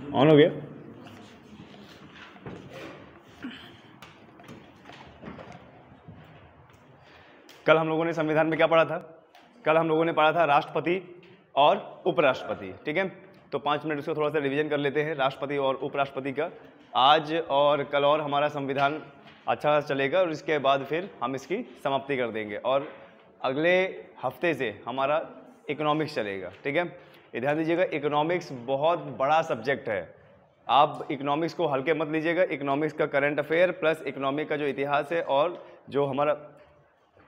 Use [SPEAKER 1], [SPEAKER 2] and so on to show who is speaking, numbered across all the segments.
[SPEAKER 1] On हो गया। कल हम लोगों ने संविधान में क्या पढ़ा था? कल हम लोगों ने पढ़ा था राष्ट्रपति और उपराष्ट्रपति। ठीक है, तो 5 मिनट उसको थोड़ा सा रिवीजन कर लेते हैं, राष्ट्रपति और उपराष्ट्रपति का। आज और कल और हमारा संविधान अच्छा चलेगा और इसके बाद फिर हम इसकी समाप्ति कर देंगे और अगले हफ्ते से हमारा इकोनॉमिक्स चलेगा। ठीक है, ये ध्यान दीजिएगा, इकोनॉमिक्स बहुत बड़ा सब्जेक्ट है। आप इकोनॉमिक्स को हल्के मत लीजिएगा। इकोनॉमिक्स का करंट अफेयर प्लस इकोनॉमिक का जो इतिहास है और जो हमारा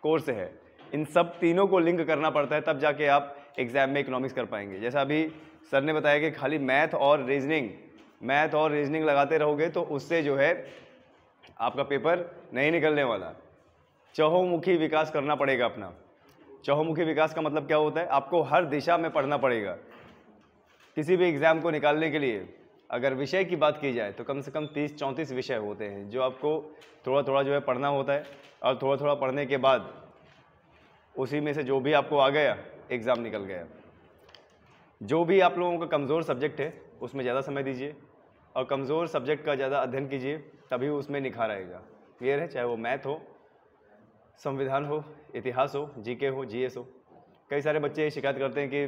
[SPEAKER 1] कोर्स है, इन सब तीनों को लिंक करना पड़ता है, तब जाके आप एग्जाम में इकोनॉमिक्स कर पाएंगे। जैसा अभी सर ने बताया कि खाली मैथ और रीजनिंग लगाते रहोगे तो उससे जो है आपका पेपर नहीं निकलने वाला। चहुमुखी विकास करना पड़ेगा अपना। चहुमुखी विकास का मतलब क्या होता है? आपको हर दिशा में पढ़ना पड़ेगा। किसी भी एग्ज़ाम को निकालने के लिए अगर विषय की बात की जाए तो कम से कम 30-34 विषय होते हैं जो आपको थोड़ा थोड़ा जो है पढ़ना होता है, और थोड़ा थोड़ा पढ़ने के बाद उसी में से जो भी आपको आ गया एग्ज़ाम निकल गया। जो भी आप लोगों का कमज़ोर सब्जेक्ट है उसमें ज़्यादा समय दीजिए और कमज़ोर सब्जेक्ट का ज़्यादा अध्ययन कीजिए, तभी उसमें निखार आएगा। क्लियर है? चाहे वो मैथ हो, संविधान हो, इतिहास हो, जीके हो, जीएस हो। कई सारे बच्चे शिकायत करते हैं कि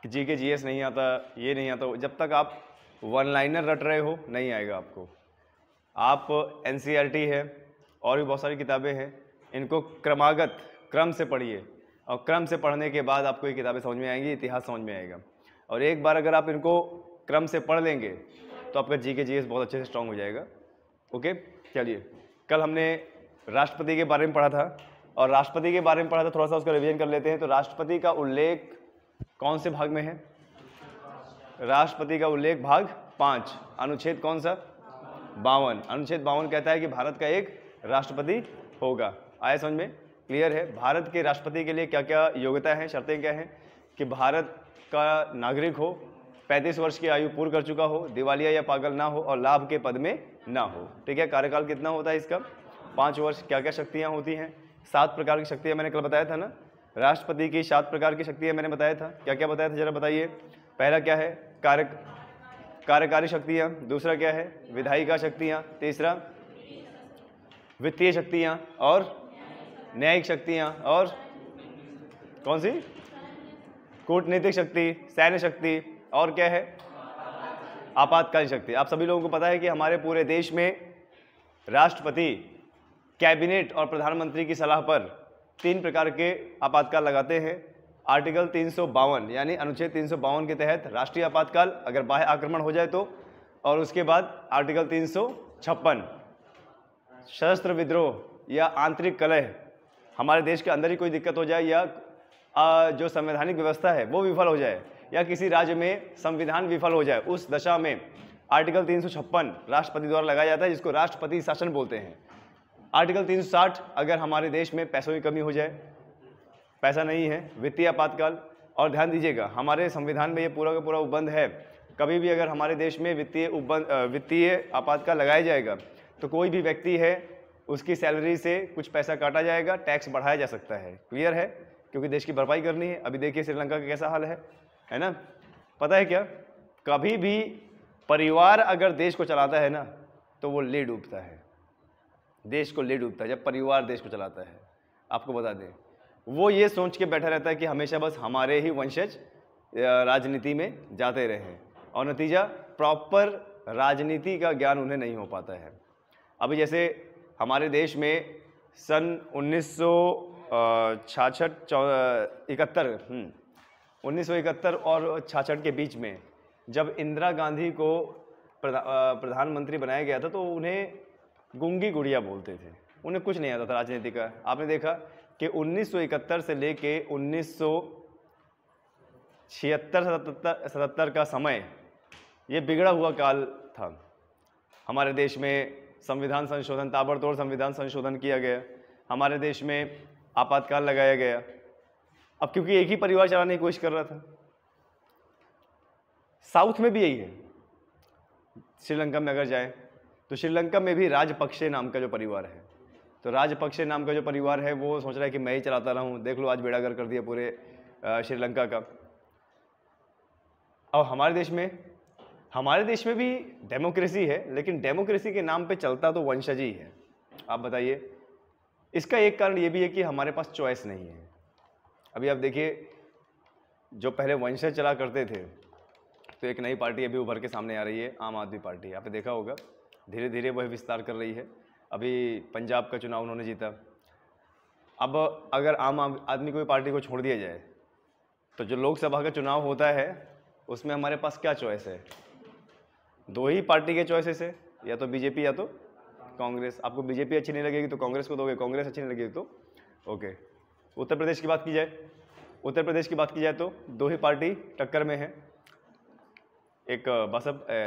[SPEAKER 1] जीके जीएस नहीं आता, ये नहीं आता। जब तक आप वन लाइनर रट रहे हो नहीं आएगा आपको। आप एनसीईआरटी है और भी बहुत सारी किताबें हैं, इनको क्रम से पढ़िए और क्रम से पढ़ने के बाद आपको ये किताबें समझ में आएंगी, इतिहास समझ में आएगा। और एक बार अगर आप इनको क्रम से पढ़ लेंगे तो आपका जीके जीएस बहुत अच्छे से स्ट्रांग हो जाएगा। ओके, चलिए, कल हमने राष्ट्रपति के बारे में पढ़ा था और राष्ट्रपति के बारे में पढ़ा था, थोड़ा सा उसका रिवीजन कर लेते हैं। तो राष्ट्रपति का उल्लेख कौन से भाग में है? राष्ट्रपति का उल्लेख भाग 5, अनुच्छेद कौन सा? 52। अनुच्छेद 52 कहता है कि भारत का एक राष्ट्रपति होगा। आया समझ में? क्लियर है? भारत के राष्ट्रपति के लिए क्या क्या योग्यता है, शर्तें क्या हैं? कि भारत का नागरिक हो, 35 वर्ष की आयु पूर्ण कर चुका हो, दिवालिया या पागल ना हो और लाभ के पद में ना हो। ठीक है, कार्यकाल कितना होता है इसका? 5 वर्ष। क्या क्या शक्तियाँ होती हैं? 7 प्रकार की शक्तियाँ मैंने कल बताया था ना। राष्ट्रपति की 7 प्रकार की शक्तियाँ मैंने बताया था। क्या क्या बताया था जरा बताइए। पहला क्या है? कार्यकारी शक्तियाँ। दूसरा क्या है? विधायिका शक्तियाँ। तीसरा वित्तीय शक्तियाँ और न्यायिक शक्तियाँ। और कौन सी? कूटनीतिक शक्ति, सैन्य शक्ति। और क्या है? आपातकालीन शक्ति। आप सभी लोगों को पता है कि हमारे पूरे देश में राष्ट्रपति कैबिनेट और प्रधानमंत्री की सलाह पर 3 प्रकार के आपातकाल लगाते हैं। आर्टिकल 352 यानी अनुच्छेद 352 के तहत राष्ट्रीय आपातकाल, अगर बाह्य आक्रमण हो जाए तो, और उसके बाद आर्टिकल 356 सशस्त्र विद्रोह या आंतरिक कलह, हमारे देश के अंदर ही कोई दिक्कत हो जाए या जो संवैधानिक व्यवस्था है वो विफल हो जाए या किसी राज्य में संविधान विफल हो जाए, उस दशा में आर्टिकल 356 राष्ट्रपति द्वारा लगाया जाता है, जिसको राष्ट्रपति शासन बोलते हैं। आर्टिकल 360 अगर हमारे देश में पैसों की कमी हो जाए, पैसा नहीं है, वित्तीय आपातकाल। और ध्यान दीजिएगा, हमारे संविधान में ये पूरा का पूरा उपबंध है, कभी भी अगर हमारे देश में वित्तीय आपातकाल लगाया जाएगा तो कोई भी व्यक्ति है उसकी सैलरी से कुछ पैसा काटा जाएगा, टैक्स बढ़ाया जा सकता है। क्लियर है? क्योंकि देश की भरपाई करनी है। अभी देखिए श्रीलंका का कैसा हाल है ना? पता है क्या, कभी भी परिवार अगर देश को चलाता है ना तो वो ले डूबता है, देश को ले डूबता है जब परिवार देश को चलाता है। आपको बता दें, वो ये सोच के बैठा रहता है कि हमेशा बस हमारे ही वंशज राजनीति में जाते रहें, और नतीजा प्रॉपर राजनीति का ज्ञान उन्हें नहीं हो पाता है। अभी जैसे हमारे देश में सन 1971 और 66 के बीच में जब इंदिरा गांधी को प्रधानमंत्री बनाया गया था तो उन्हें गूंगी गुड़िया बोलते थे, उन्हें कुछ नहीं आता था राजनीति का। आपने देखा कि 1971 से लेके 1976-77 का समय ये बिगड़ा हुआ काल था। हमारे देश में संविधान संशोधन, ताबड़तोड़ संविधान संशोधन किया गया, हमारे देश में आपातकाल लगाया गया। अब क्योंकि एक ही परिवार चलाने की कोशिश कर रहा था। साउथ में भी यही है। श्रीलंका में अगर जाए तो श्रीलंका में भी राजपक्षे नाम का जो परिवार है, तो राजपक्षे नाम का जो परिवार है वो सोच रहा है कि मैं ही चलाता रहूं। देख लो आज बेड़ा गर्क कर दिया पूरे श्रीलंका का। और हमारे देश में हमारे देश में भी डेमोक्रेसी है, लेकिन डेमोक्रेसी के नाम पे चलता तो वंशज ही है। आप बताइए, इसका एक कारण ये भी है कि हमारे पास चॉइस नहीं है। अभी आप देखिए, जो पहले वंशज चला करते थे, तो एक नई पार्टी अभी उभर के सामने आ रही है, आम आदमी पार्टी। आपने देखा होगा धीरे धीरे वह विस्तार कर रही है। अभी पंजाब का चुनाव उन्होंने जीता। अब अगर आम आदमी कोई पार्टी को छोड़ दिया जाए, तो जो लोकसभा का चुनाव होता है उसमें हमारे पास क्या चॉइस है? दो ही पार्टी के चॉइसेस है, या तो बीजेपी या तो कांग्रेस। आपको बीजेपी अच्छी नहीं लगेगी तो कांग्रेस को दोगे, कांग्रेस अच्छी नहीं लगेगी तो ओके। उत्तर प्रदेश की बात की जाए, उत्तर प्रदेश की बात की जाए तो दो ही पार्टी टक्कर में है, एक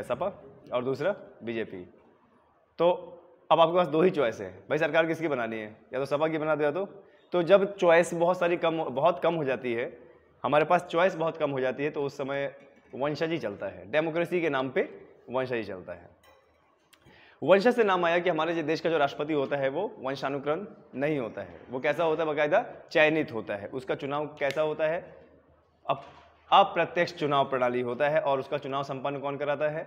[SPEAKER 1] सपा और दूसरा बीजेपी। तो अब आपके पास दो ही चॉइस है, भाई सरकार किसकी बनानी है, या तो सपा की बना दो या तो जब चॉइस बहुत कम हो जाती है, हमारे पास चॉइस बहुत कम हो जाती है, तो उस समय वंशज ही चलता है। डेमोक्रेसी के नाम पे वंशज ही चलता है। वंशज से नाम आया कि हमारे देश का जो राष्ट्रपति होता है वो वंशानुक्रम नहीं होता है। वो कैसा होता है? बाकायदा चयनित होता है। उसका चुनाव कैसा होता है? अब अप्रत्यक्ष चुनाव प्रणाली होता है, और उसका चुनाव संपन्न कौन कराता है?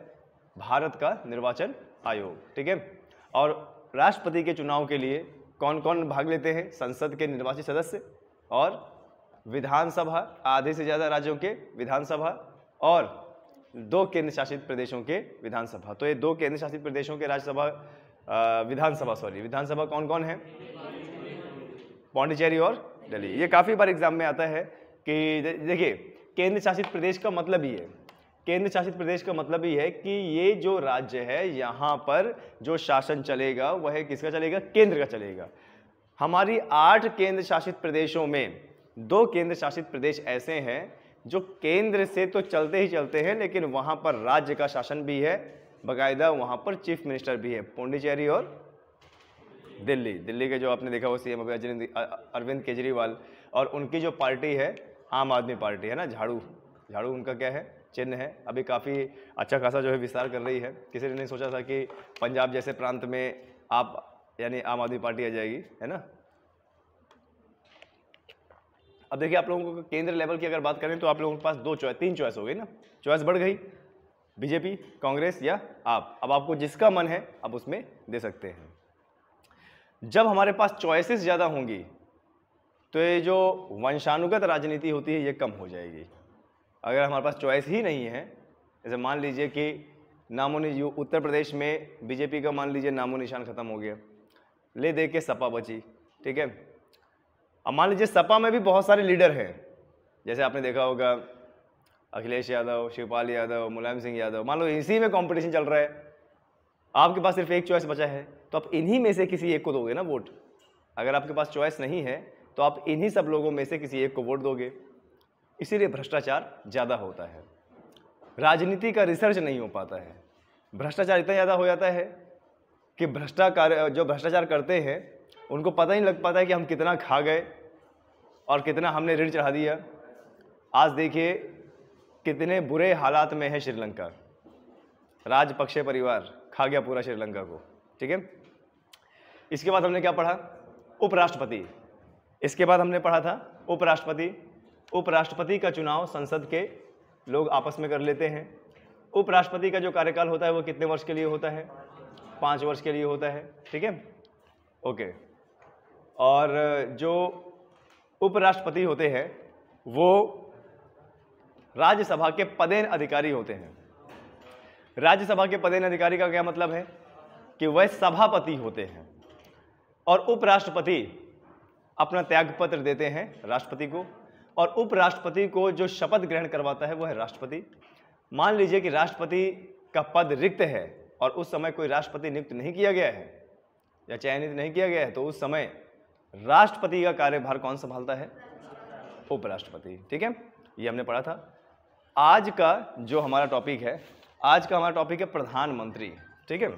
[SPEAKER 1] भारत का निर्वाचन आयोग। ठीक है। और राष्ट्रपति के चुनाव के लिए कौन कौन भाग लेते हैं? संसद के निर्वाचित सदस्य और विधानसभा, आधे से ज़्यादा राज्यों के विधानसभा और 2 केंद्र शासित प्रदेशों के विधानसभा। तो ये 2 केंद्र शासित प्रदेशों के विधानसभा कौन कौन है? पौंडीचेरी और दिल्ली। ये काफ़ी बार एग्जाम में आता है कि देखिए, केंद्र शासित प्रदेश का मतलब ही है, केंद्र शासित प्रदेश का मतलब ही है कि ये जो राज्य है, यहाँ पर जो शासन चलेगा वह किसका चलेगा? केंद्र का चलेगा। हमारी 8 केंद्र शासित प्रदेशों में 2 केंद्र शासित प्रदेश ऐसे हैं जो केंद्र से तो चलते ही चलते हैं, लेकिन वहाँ पर राज्य का शासन भी है, बाकायदा वहाँ पर चीफ मिनिस्टर भी है, पौंडीचेरी और दिल्ली। दिल्ली के जो आपने देखा वो सीएम अरविंद केजरीवाल, और उनकी जो पार्टी है आम आदमी पार्टी है ना, झाड़ू उनका क्या है? चिन्ह है। अभी काफ़ी अच्छा खासा जो है विस्तार कर रही है। किसी ने नहीं सोचा था कि पंजाब जैसे प्रांत में यानी आम आदमी पार्टी आ जाएगी, है ना। अब देखिए, आप लोगों को केंद्र लेवल की अगर बात करें तो आप लोगों के पास 3 चॉइस हो गई ना, चॉइस बढ़ गई, बीजेपी, कांग्रेस या आप। अब आपको जिसका मन है आप उसमें दे सकते हैं। जब हमारे पास चॉइसेस ज़्यादा होंगी तो ये जो वंशानुगत राजनीति होती है ये कम हो जाएगी। अगर हमारे पास चॉइस ही नहीं है, जैसे मान लीजिए कि उत्तर प्रदेश में बीजेपी का मान लीजिए नामो निशान खत्म हो गया, ले दे के सपा बची। ठीक है। अब मान लीजिए सपा में भी बहुत सारे लीडर हैं, जैसे आपने देखा होगा अखिलेश यादव, शिवपाल यादव, मुलायम सिंह यादव। मान लो इसी में कंपटीशन चल रहा है, आपके पास सिर्फ एक चॉइस बचा है, तो आप इन्हीं में से किसी एक को दोगे ना वोट। अगर आपके पास चॉइस नहीं है तो आप इन्हीं सब लोगों में से किसी एक को वोट दोगे। इसीलिए भ्रष्टाचार ज़्यादा होता है, राजनीति का रिसर्च नहीं हो पाता है। भ्रष्टाचार इतना ज़्यादा हो जाता है कि जो भ्रष्टाचार करते हैं उनको पता ही नहीं लग पाता है कि हम कितना खा गए और कितना हमने ऋण चढ़ा दिया। आज देखिए कितने बुरे हालात में है श्रीलंका, राजपक्षे परिवार खा गया पूरा श्रीलंका को। ठीक है। इसके बाद हमने क्या पढ़ा? उपराष्ट्रपति। इसके बाद हमने पढ़ा था उपराष्ट्रपति। उपराष्ट्रपति का चुनाव संसद के लोग आपस में कर लेते हैं। उपराष्ट्रपति का जो कार्यकाल होता है वो कितने वर्ष के लिए होता है? 5 वर्ष के लिए होता है। ठीक है, ओके। और जो उपराष्ट्रपति होते हैं वो राज्यसभा के पदेन अधिकारी होते हैं। राज्यसभा के पदेन अधिकारी का क्या मतलब है? कि वह सभापति होते हैं, और उपराष्ट्रपति अपना त्यागपत्र देते हैं राष्ट्रपति को, और उपराष्ट्रपति को जो शपथ ग्रहण करवाता है वो है राष्ट्रपति। मान लीजिए कि राष्ट्रपति का पद रिक्त है और उस समय कोई राष्ट्रपति नियुक्त नहीं किया गया है या चयनित नहीं किया गया है, तो उस समय राष्ट्रपति का कार्यभार कौन संभालता है? उपराष्ट्रपति। ठीक है, ये हमने पढ़ा था। आज का जो हमारा टॉपिक है, आज का हमारा टॉपिक है प्रधानमंत्री। ठीक है,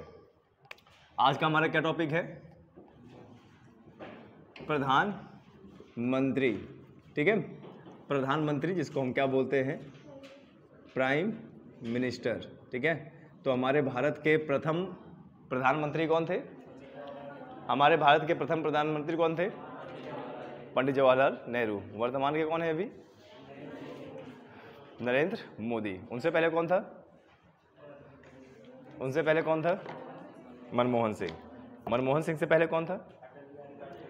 [SPEAKER 1] आज का हमारा क्या टॉपिक है? प्रधानमंत्री। ठीक है, प्रधानमंत्री जिसको हम क्या बोलते हैं? Prime minister. ठीक है, तो हमारे भारत के प्रथम प्रधानमंत्री कौन थे? हमारे भारत के प्रथम प्रधानमंत्री कौन थे? पंडित जवाहरलाल नेहरू। वर्तमान के कौन है अभी? नरेंद्र मोदी। उनसे पहले कौन था? उनसे पहले कौन था? मनमोहन सिंह। मनमोहन सिंह से पहले कौन था?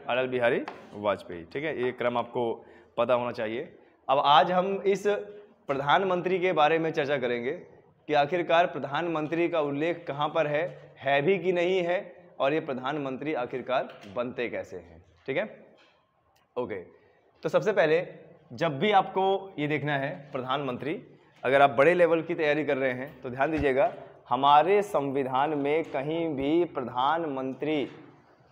[SPEAKER 1] अटल बिहारी वाजपेयी। ठीक है, ये क्रम आपको पता होना चाहिए। अब आज हम इस प्रधानमंत्री के बारे में चर्चा करेंगे कि आखिरकार प्रधानमंत्री का उल्लेख कहाँ पर है भी कि नहीं है, और ये प्रधानमंत्री आखिरकार बनते कैसे हैं। ठीक है, ओके। तो सबसे पहले जब भी आपको ये देखना है प्रधानमंत्री, अगर आप बड़े लेवल की तैयारी कर रहे हैं तो ध्यान दीजिएगा, हमारे संविधान में कहीं भी प्रधानमंत्री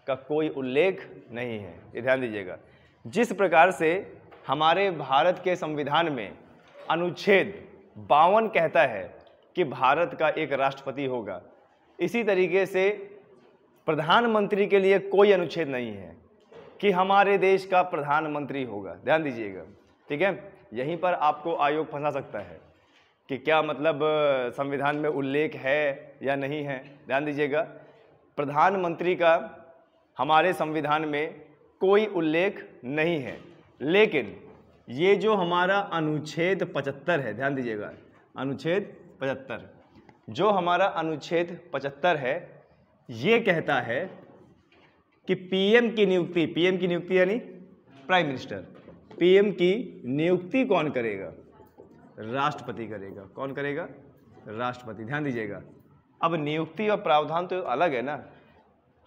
[SPEAKER 1] का कोई उल्लेख नहीं है। ये ध्यान दीजिएगा, जिस प्रकार से हमारे भारत के संविधान में अनुच्छेद 52 कहता है कि भारत का एक राष्ट्रपति होगा, इसी तरीके से प्रधानमंत्री के लिए कोई अनुच्छेद नहीं है कि हमारे देश का प्रधानमंत्री होगा। ध्यान दीजिएगा, ठीक है। यहीं पर आपको आयोग फंसा सकता है कि क्या मतलब संविधान में उल्लेख है या नहीं है। ध्यान दीजिएगा, प्रधानमंत्री का हमारे संविधान में कोई उल्लेख नहीं है, लेकिन ये जो हमारा अनुच्छेद 75 है, ध्यान दीजिएगा, अनुच्छेद 75, जो हमारा अनुच्छेद 75 है, ये कहता है कि पीएम की नियुक्ति यानी प्राइम मिनिस्टर, पीएम की नियुक्ति कौन करेगा? राष्ट्रपति करेगा। कौन करेगा? राष्ट्रपति। ध्यान दीजिएगा, अब नियुक्ति और प्रावधान तो अलग है ना।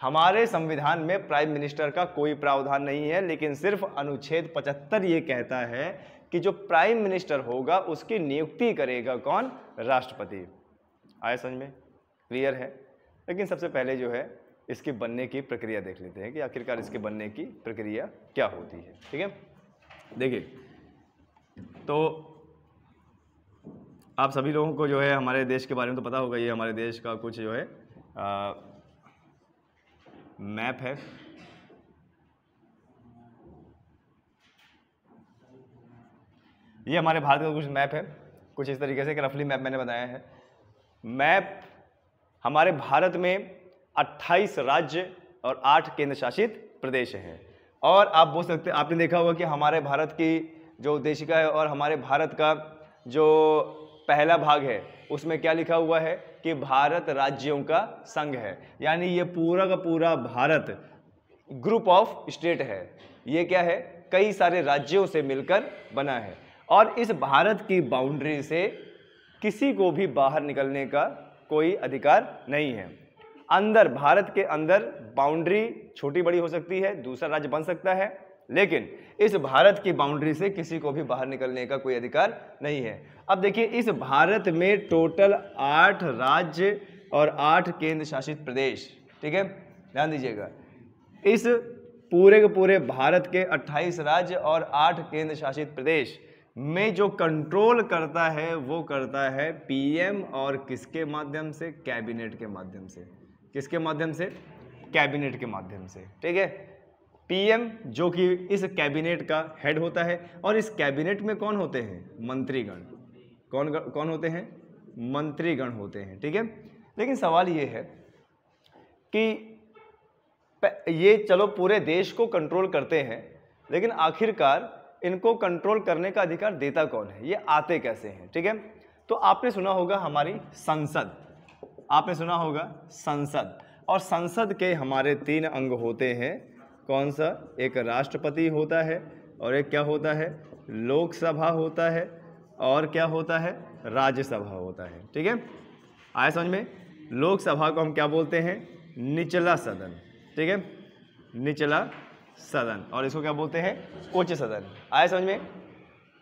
[SPEAKER 1] हमारे संविधान में प्राइम मिनिस्टर का कोई प्रावधान नहीं है, लेकिन सिर्फ अनुच्छेद 75 ये कहता है कि जो प्राइम मिनिस्टर होगा उसकी नियुक्ति करेगा कौन? राष्ट्रपति। आया समझ में? क्लियर है। लेकिन सबसे पहले जो है इसके बनने की प्रक्रिया देख लेते हैं कि आखिरकार इसके बनने की प्रक्रिया क्या होती है। ठीक है, देखिए, तो आप सभी लोगों को जो है हमारे देश के बारे में तो पता होगा, ये हमारे देश का कुछ जो है मैप है। ये हमारे भारत का कुछ मैप है, कुछ इस तरीके से कि रफली मैप मैंने बनाया है। मैप हमारे भारत में 28 राज्य और 8 केंद्र शासित प्रदेश हैं। और आप बोल सकते, आपने देखा होगा कि हमारे भारत की जो उद्देशिका है और हमारे भारत का जो पहला भाग है उसमें क्या लिखा हुआ है कि भारत राज्यों का संघ है, यानी ये पूरा का पूरा भारत ग्रुप ऑफ स्टेट है। ये क्या है? कई सारे राज्यों से मिलकर बना है, और इस भारत की बाउंड्री से किसी को भी बाहर निकलने का कोई अधिकार नहीं है। अंदर, भारत के अंदर बाउंड्री छोटी बड़ी हो सकती है, दूसरा राज्य बन सकता है, लेकिन इस भारत की बाउंड्री से किसी को भी बाहर निकलने का कोई अधिकार नहीं है। अब देखिए, इस भारत में टोटल 8 राज्य और 8 केंद्र शासित प्रदेश, ठीक है, ध्यान दीजिएगा, इस पूरे के पूरे भारत के 28 राज्य और 8 केंद्र शासित प्रदेश में जो कंट्रोल करता है वो करता है पीएम, और किसके माध्यम से? कैबिनेट के माध्यम से। किसके माध्यम से? कैबिनेट के माध्यम से। ठीक है, पीएम जो कि इस कैबिनेट का हेड होता है, और इस कैबिनेट में कौन होते हैं? मंत्रीगण। कौन होते हैं? मंत्रीगण होते हैं। ठीक है, लेकिन सवाल ये है कि ये चलो पूरे देश को कंट्रोल करते हैं, लेकिन आखिरकार इनको कंट्रोल करने का अधिकार देता कौन है? ये आते कैसे हैं? ठीक है, तो आपने सुना होगा हमारी संसद, आपने सुना होगा संसद, और संसद के हमारे 3 अंग होते हैं। कौन सा? एक राष्ट्रपति होता है, और एक क्या होता है? लोकसभा होता है, और क्या होता है? राज्यसभा होता है। ठीक है, आया समझ में? लोकसभा को हम क्या बोलते हैं? निचला सदन। ठीक है, निचला सदन, और इसको क्या बोलते हैं? उच्च सदन। आया समझ में?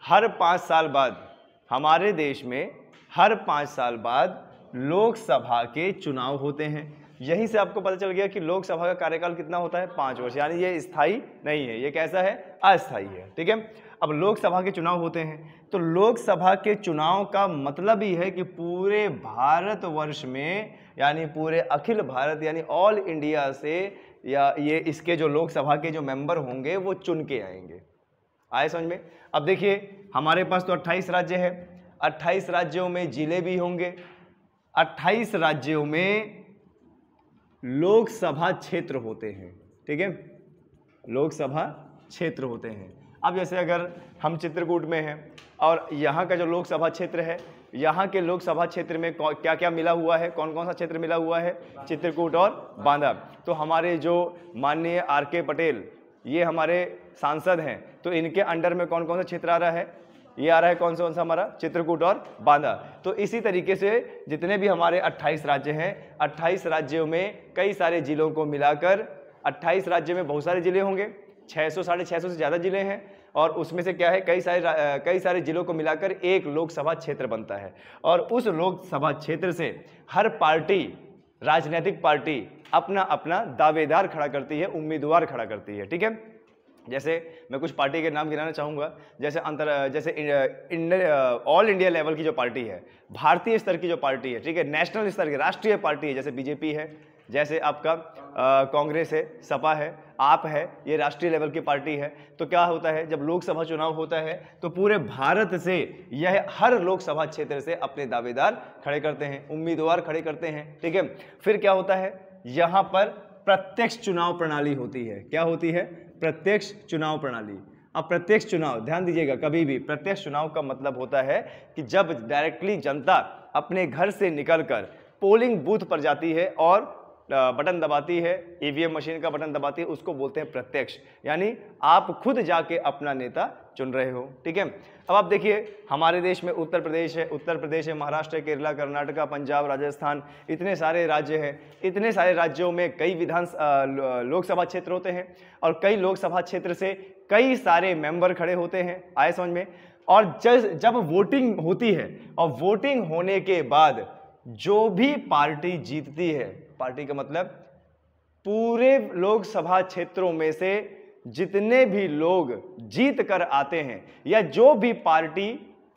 [SPEAKER 1] हर 5 साल बाद हमारे देश में हर 5 साल बाद लोकसभा के चुनाव होते हैं। यहीं से आपको पता चल गया कि लोकसभा का कार्यकाल कितना होता है? 5 वर्ष, यानी ये स्थायी नहीं है, ये कैसा है? अस्थायी है। ठीक है, अब लोकसभा के चुनाव होते हैं, तो लोकसभा के चुनाव का मतलब ही है कि पूरे भारतवर्ष में, यानी पूरे अखिल भारत यानी ऑल इंडिया से, या ये इसके जो लोकसभा के जो मेंबर होंगे वो चुन के आएंगे। आए समझ में? अब देखिए, हमारे पास तो 28 राज्य है, 28 राज्यों में जिले भी होंगे, 28 राज्यों में लोकसभा क्षेत्र होते हैं। ठीक है, लोकसभा क्षेत्र होते हैं। अब जैसे अगर हम चित्रकूट में हैं और यहाँ का जो लोकसभा क्षेत्र है यहाँ के लोकसभा क्षेत्र में क्या क्या मिला हुआ है, कौन कौन सा क्षेत्र मिला हुआ है, चित्रकूट और बांदा। तो हमारे जो माननीय RK पटेल ये हमारे सांसद हैं, तो इनके अंडर में कौन कौन सा क्षेत्र आ रहा है, ये आ रहा है कौन सा हमारा, चित्रकूट और बांदा। तो इसी तरीके से जितने भी हमारे 28 राज्य हैं, 28 राज्यों में कई सारे जिलों को मिलाकर, 28 राज्यों में बहुत सारे जिले होंगे, 600 साढ़े 600 से ज़्यादा जिले हैं, और उसमें से क्या है कई सारे जिलों को मिलाकर एक लोकसभा क्षेत्र बनता है। और उस लोकसभा क्षेत्र से हर पार्टी, राजनीतिक पार्टी अपना अपना दावेदार खड़ा करती है, उम्मीदवार खड़ा करती है। ठीक है, जैसे मैं कुछ पार्टी के नाम गिनाना चाहूँगा, जैसे ऑल इंडिया लेवल की जो पार्टी है, भारतीय स्तर की जो पार्टी है, ठीक है, नेशनल स्तर की राष्ट्रीय पार्टी है, जैसे बीजेपी है, जैसे आपका कांग्रेस है, सपा है, आप है, ये राष्ट्रीय लेवल की पार्टी है। तो क्या होता है, जब लोकसभा चुनाव होता है तो पूरे भारत से यह हर लोकसभा क्षेत्र से अपने दावेदार खड़े करते हैं, उम्मीदवार खड़े करते हैं। ठीक है, फिर क्या होता है, यहाँ पर प्रत्यक्ष चुनाव प्रणाली होती है। क्या होती है, प्रत्यक्ष चुनाव प्रणाली। अब प्रत्यक्ष चुनाव, ध्यान दीजिएगा, कभी भी प्रत्यक्ष चुनाव का मतलब होता है कि जब डायरेक्टली जनता अपने घर से निकलकर पोलिंग बूथ पर जाती है और बटन दबाती है, ईवीएम मशीन का बटन दबाती है, उसको बोलते हैं प्रत्यक्ष, यानी आप खुद जाके अपना नेता चुन रहे हो। ठीक है, अब आप देखिए हमारे देश में उत्तर प्रदेश है, महाराष्ट्र, केरला, कर्नाटका, पंजाब, राजस्थान, इतने सारे राज्य हैं। इतने सारे राज्यों में कई लोकसभा क्षेत्र होते हैं, और कई लोकसभा क्षेत्र से कई सारे मेंबर खड़े होते हैं, आए समझ में। और जब वोटिंग होती है, और वोटिंग होने के बाद जो भी पार्टी जीतती है, पार्टी का मतलब पूरे लोकसभा क्षेत्रों में से जितने भी लोग जीत कर आते हैं, या जो भी पार्टी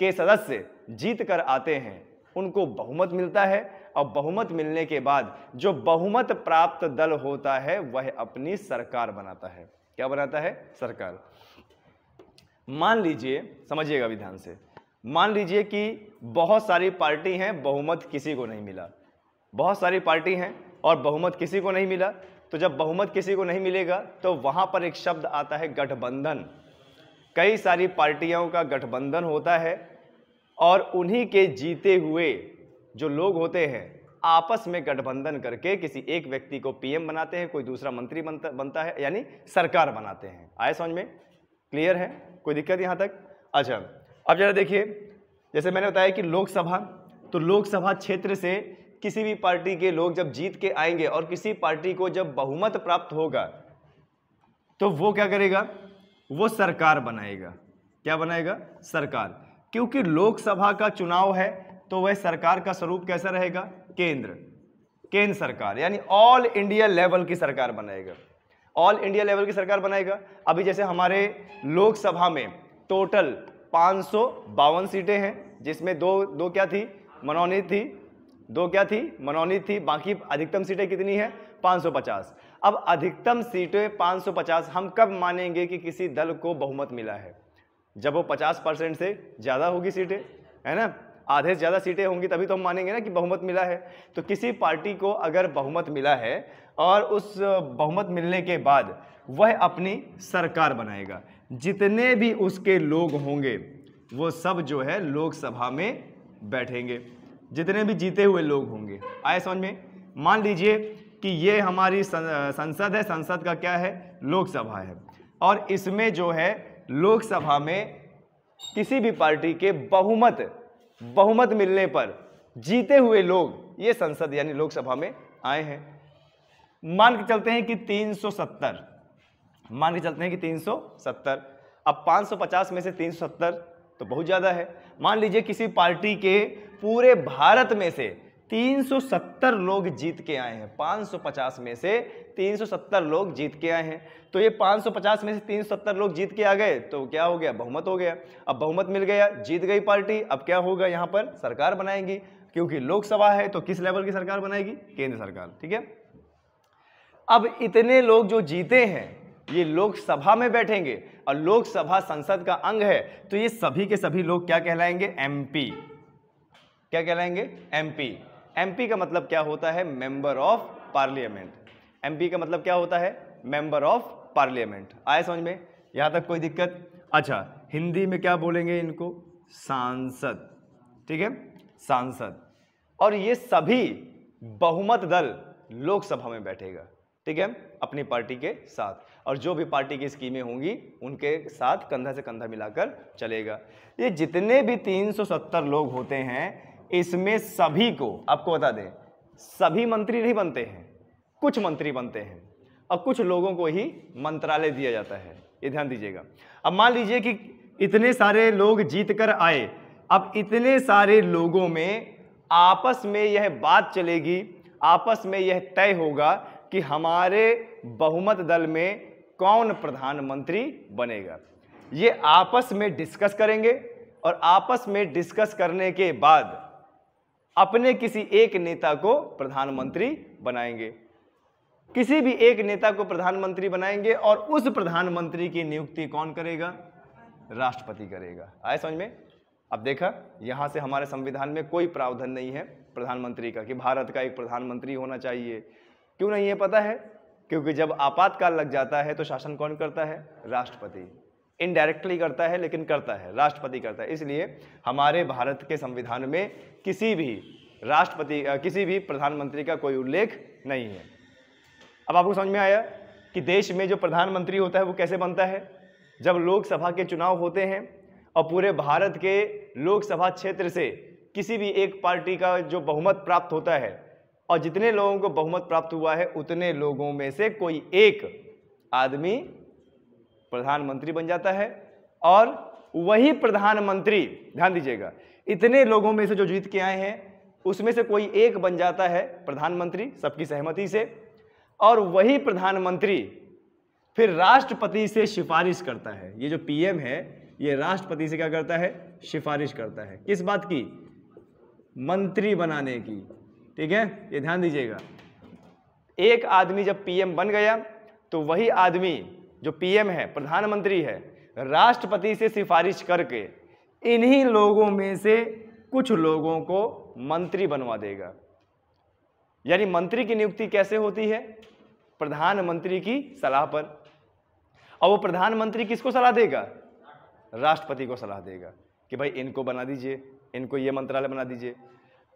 [SPEAKER 1] के सदस्य जीत कर आते हैं, उनको बहुमत मिलता है। और बहुमत मिलने के बाद जो बहुमत प्राप्त दल होता है वह अपनी सरकार बनाता है। क्या बनाता है, सरकार। मान लीजिए, समझिएगा अभी ध्यान से, मान लीजिए कि बहुत सारी पार्टी हैं, बहुमत किसी को नहीं मिला, बहुत सारी पार्टी हैं और बहुमत किसी को नहीं मिला। तो जब बहुमत किसी को नहीं मिलेगा तो वहां पर एक शब्द आता है गठबंधन। कई सारी पार्टियों का गठबंधन होता है, और उन्हीं के जीते हुए जो लोग होते हैं आपस में गठबंधन करके किसी एक व्यक्ति को पीएम बनाते हैं, कोई दूसरा मंत्री बनता है, यानी सरकार बनाते हैं। आए समझ में, क्लियर है, कोई दिक्कत यहां तक? अच्छा, अब जरा देखिए, जैसे मैंने बताया कि लोकसभा, तो लोकसभा क्षेत्र से किसी भी पार्टी के लोग जब जीत के आएंगे और किसी पार्टी को जब बहुमत प्राप्त होगा तो वो क्या करेगा, वो सरकार बनाएगा। क्या बनाएगा, सरकार। क्योंकि लोकसभा का चुनाव है तो वह सरकार का स्वरूप कैसा रहेगा, केंद्र सरकार, यानी ऑल इंडिया लेवल की सरकार बनाएगा, ऑल इंडिया लेवल की सरकार बनाएगा। अभी जैसे हमारे लोकसभा में टोटल 552 सीटें हैं, जिसमें दो क्या थी, मनोनीत थी, दो क्या थी, मनोनीत थी, बाकी अधिकतम सीटें कितनी है, 550। अब अधिकतम सीटें 550 हम कब मानेंगे कि किसी दल को बहुमत मिला है, जब वो 50% से ज़्यादा होगी सीटें, है ना, आधे से ज़्यादा सीटें होंगी, तभी तो हम मानेंगे ना कि बहुमत मिला है। तो किसी पार्टी को अगर बहुमत मिला है और उस बहुमत मिलने के बाद वह अपनी सरकार बनाएगा, जितने भी उसके लोग होंगे वो सब जो है लोकसभा में बैठेंगे, जितने भी जीते हुए लोग होंगे। आए समझ में? मान लीजिए कि ये हमारी संसद है, संसद का क्या है, लोकसभा है, और इसमें जो है लोकसभा में किसी भी पार्टी के बहुमत मिलने पर जीते हुए लोग ये संसद यानी लोकसभा में आए हैं। मान के चलते हैं कि 370, मान के चलते हैं कि 370। अब 550 में से 370 तो बहुत ज़्यादा है। मान लीजिए किसी पार्टी के पूरे भारत में से 370 लोग जीत के आए हैं, 550 में से 370 लोग जीत के आए हैं, तो ये 550 में से 370 लोग जीत के आ गए तो क्या हो गया, बहुमत हो गया। अब बहुमत मिल गया, जीत गई पार्टी, अब क्या होगा, यहाँ पर सरकार बनाएंगी, क्योंकि लोकसभा है तो किस लेवल की सरकार बनाएगी, केंद्र सरकार। ठीक है, अब इतने लोग जो जीते हैं ये लोकसभा में बैठेंगे, और लोकसभा संसद का अंग है, तो ये सभी के सभी लोग क्या कहलाएंगे, एमपी। क्या कहलाएंगे, एमपी। एमपी का मतलब क्या होता है, मेंबर ऑफ पार्लियामेंट। एमपी का मतलब क्या होता है, मेंबर ऑफ पार्लियामेंट। आए समझ में, यहां तक कोई दिक्कत? अच्छा, हिंदी में क्या बोलेंगे इनको, सांसद। ठीक है, सांसद, और ये सभी बहुमत दल लोकसभा में बैठेगा, ठीक है, अपनी पार्टी के साथ, और जो भी पार्टी की स्कीमें होंगी उनके साथ कंधा से कंधा मिलाकर चलेगा। ये जितने भी 370 लोग होते हैं इसमें सभी को, आपको बता दें, सभी मंत्री नहीं बनते हैं, कुछ मंत्री बनते हैं और कुछ लोगों को ही मंत्रालय दिया जाता है, ये ध्यान दीजिएगा। अब मान लीजिए कि इतने सारे लोग जीत कर आए, अब इतने सारे लोगों में आपस में यह बात चलेगी, आपस में यह तय होगा कि हमारे बहुमत दल में कौन प्रधानमंत्री बनेगा। ये आपस में डिस्कस करेंगे और आपस में डिस्कस करने के बाद अपने किसी एक नेता को प्रधानमंत्री बनाएंगे, किसी भी एक नेता को प्रधानमंत्री बनाएंगे, और उस प्रधानमंत्री की नियुक्ति कौन करेगा? राष्ट्रपति करेगा। आए समझ में? अब देखा, यहां से हमारे संविधान में कोई प्रावधान नहीं है प्रधानमंत्री का कि भारत का एक प्रधानमंत्री होना चाहिए। क्यों नहीं है पता है? क्योंकि जब आपातकाल लग जाता है तो शासन कौन करता है? राष्ट्रपति। इनडायरेक्टली करता है लेकिन करता है, राष्ट्रपति करता है। इसलिए हमारे भारत के संविधान में किसी भी राष्ट्रपति, किसी भी प्रधानमंत्री का कोई उल्लेख नहीं है। अब आपको समझ में आया कि देश में जो प्रधानमंत्री होता है वो कैसे बनता है? जब लोकसभा के चुनाव होते हैं और पूरे भारत के लोकसभा क्षेत्र से किसी भी एक पार्टी का जो बहुमत प्राप्त होता है, और जितने लोगों को बहुमत प्राप्त हुआ है उतने लोगों में से कोई एक आदमी प्रधानमंत्री बन जाता है, और वही प्रधानमंत्री, ध्यान दीजिएगा, इतने लोगों में से जो जीत के आए हैं उसमें से कोई एक बन जाता है प्रधानमंत्री सबकी सहमति से, और वही प्रधानमंत्री फिर राष्ट्रपति से सिफारिश करता है। ये जो पीएम है ये राष्ट्रपति से क्या करता है? सिफारिश करता है। किस बात की? मंत्री बनाने की, ठीक है, ये ध्यान दीजिएगा। एक आदमी जब पीएम बन गया तो वही आदमी जो पीएम है, प्रधानमंत्री है, राष्ट्रपति से सिफारिश करके इन्हीं लोगों में से कुछ लोगों को मंत्री बनवा देगा। यानी मंत्री की नियुक्ति कैसे होती है? प्रधानमंत्री की सलाह पर। और वो प्रधानमंत्री किसको सलाह देगा? राष्ट्रपति को सलाह देगा कि भाई इनको बना दीजिए, इनको ये मंत्रालय बना दीजिए।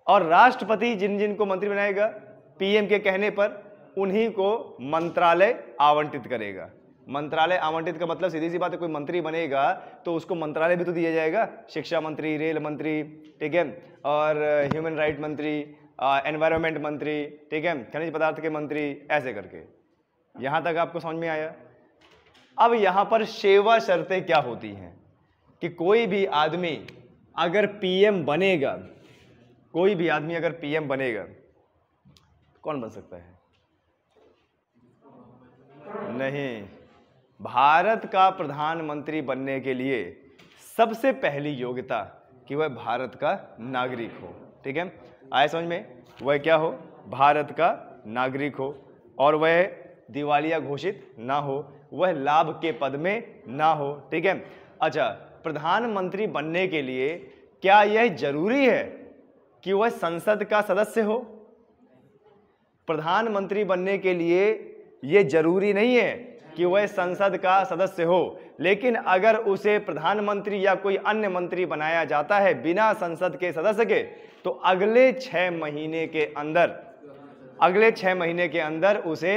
[SPEAKER 1] और राष्ट्रपति जिन जिन को मंत्री बनाएगा पीएम के कहने पर उन्हीं को मंत्रालय आवंटित करेगा। मंत्रालय आवंटित का मतलब सीधी सी बात है, कोई मंत्री बनेगा तो उसको मंत्रालय भी तो दिया जाएगा, शिक्षा मंत्री, रेल मंत्री, ठीक है, और ह्यूमन राइट मंत्री, एनवायरनमेंट मंत्री, ठीक है, खनिज पदार्थ के मंत्री, ऐसे करके। यहां तक आपको समझ में आया? अब यहां पर सेवा शर्तें क्या होती हैं कि कोई भी आदमी अगर पीएम बनेगा, कोई भी आदमी अगर पीएम बनेगा, कौन बन सकता है? नहीं, भारत का प्रधानमंत्री बनने के लिए सबसे पहली योग्यता कि वह भारत का नागरिक हो, ठीक है। आए समझ में? वह क्या हो? भारत का नागरिक हो, और वह दिवालिया घोषित ना हो, वह लाभ के पद में ना हो, ठीक है। अच्छा, प्रधानमंत्री बनने के लिए क्या यह जरूरी है कि वह संसद का सदस्य हो? प्रधानमंत्री बनने के लिए यह जरूरी नहीं है कि वह संसद का सदस्य हो, लेकिन अगर उसे प्रधानमंत्री या कोई अन्य मंत्री बनाया जाता है बिना संसद के सदस्य के, तो अगले 6 महीने के अंदर उसे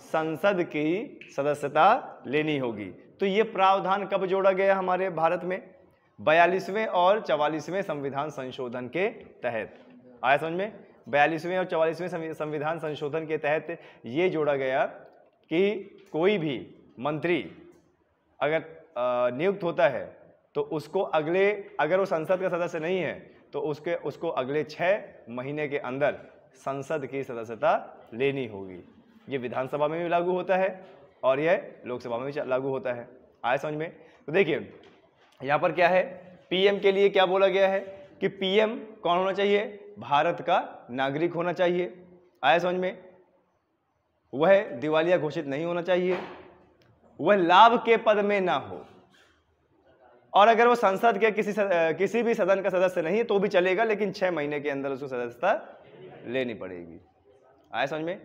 [SPEAKER 1] संसद की सदस्यता लेनी होगी। तो ये प्रावधान कब जोड़ा गया हमारे भारत में? 42वें और 44वें संविधान संशोधन के तहत। आया समझ में? 42वें और 44वें संविधान संशोधन के तहत ये जोड़ा गया कि कोई भी मंत्री अगर नियुक्त होता है तो उसको अगर वो संसद का सदस्य नहीं है तो उसको अगले 6 महीने के अंदर संसद की सदस्यता लेनी होगी। ये विधानसभा में भी लागू होता है और यह लोकसभा में भी लागू होता है। आया समझ में? तो देखिए यहाँ पर क्या है, पीएम के लिए क्या बोला गया है कि पीएम कौन होना चाहिए? भारत का नागरिक होना चाहिए। आया समझ में? वह दिवालिया घोषित नहीं होना चाहिए, वह लाभ के पद में ना हो, और अगर वो संसद के किसी भी सदन का सदस्य नहीं तो भी चलेगा, लेकिन 6 महीने के अंदर उसको सदस्यता लेनी पड़ेगी। आया समझ में?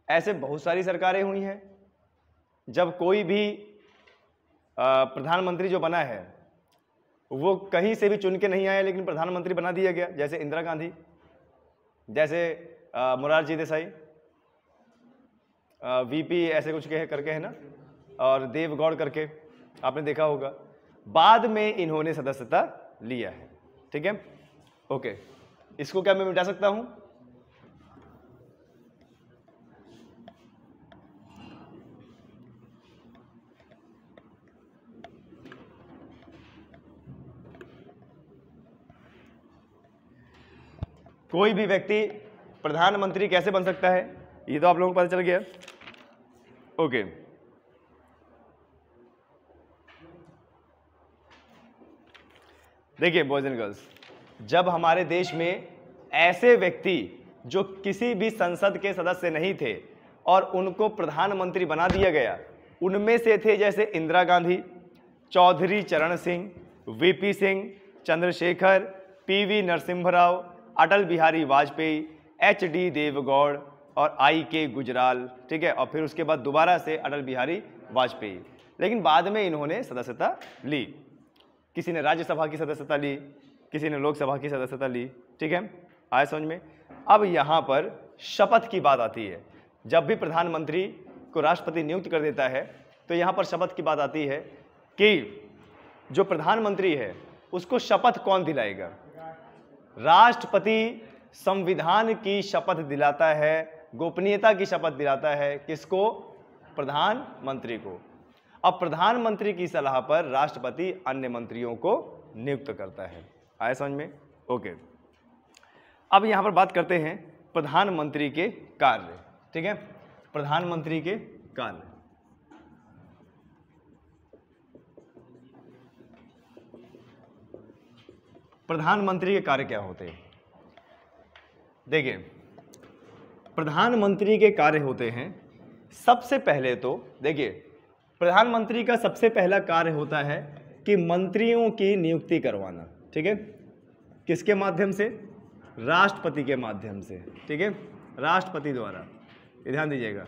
[SPEAKER 1] ऐसे बहुत सारी सरकारें हुई हैं। जब कोई भी प्रधानमंत्री जो बना है वो कहीं से भी चुन के नहीं आए लेकिन प्रधानमंत्री बना दिया गया, जैसे इंदिरा गांधी, जैसे मोरारजी देसाई, वीपी ऐसे कुछ के करके है ना, और देवगौड़ करके आपने देखा होगा। बाद में इन्होंने सदस्यता लिया है, ठीक है। ओके, इसको क्या मैं मिटा सकता हूं? कोई भी व्यक्ति प्रधानमंत्री कैसे बन सकता है, ये तो आप लोगों को पता चल गया। ओके, देखिए बॉयज एंड गर्ल्स, जब हमारे देश में ऐसे व्यक्ति जो किसी भी संसद के सदस्य नहीं थे और उनको प्रधानमंत्री बना दिया गया, उनमें से थे जैसे इंदिरा गांधी, चौधरी चरण Singh, VP Singh, Chandrashekhar, PV Narasimha Rao, Atal Bihari Vajpayee, HD Deve Gowda और आई.के. गुजराल, ठीक है। और फिर उसके बाद दोबारा से अटल बिहारी वाजपेयी, लेकिन बाद में इन्होंने सदस्यता ली। किसी ने राज्यसभा की सदस्यता ली, किसी ने लोकसभा की सदस्यता ली, ठीक है। आए समझ में? अब यहाँ पर शपथ की बात आती है। जब भी प्रधानमंत्री को राष्ट्रपति नियुक्त कर देता है तो यहाँ पर शपथ की बात आती है कि जो प्रधानमंत्री है उसको शपथ कौन दिलाएगा? राष्ट्रपति संविधान की शपथ दिलाता है, गोपनीयता की शपथ दिलाता है। किसको? प्रधानमंत्री को। अब प्रधानमंत्री की सलाह पर राष्ट्रपति अन्य मंत्रियों को नियुक्त करता है। आए समझ में? ओके, अब यहां पर बात करते हैं प्रधानमंत्री के कार्य, ठीक है। प्रधानमंत्री के कार्य, प्रधानमंत्री के कार्य क्या होते हैं? देखिए, प्रधानमंत्री के कार्य होते हैं, सबसे पहले तो देखिए, प्रधानमंत्री का सबसे पहला कार्य होता है कि मंत्रियों की नियुक्ति करवाना, ठीक है। किसके माध्यम से? राष्ट्रपति के माध्यम से, ठीक है, राष्ट्रपति द्वारा। ध्यान दीजिएगा,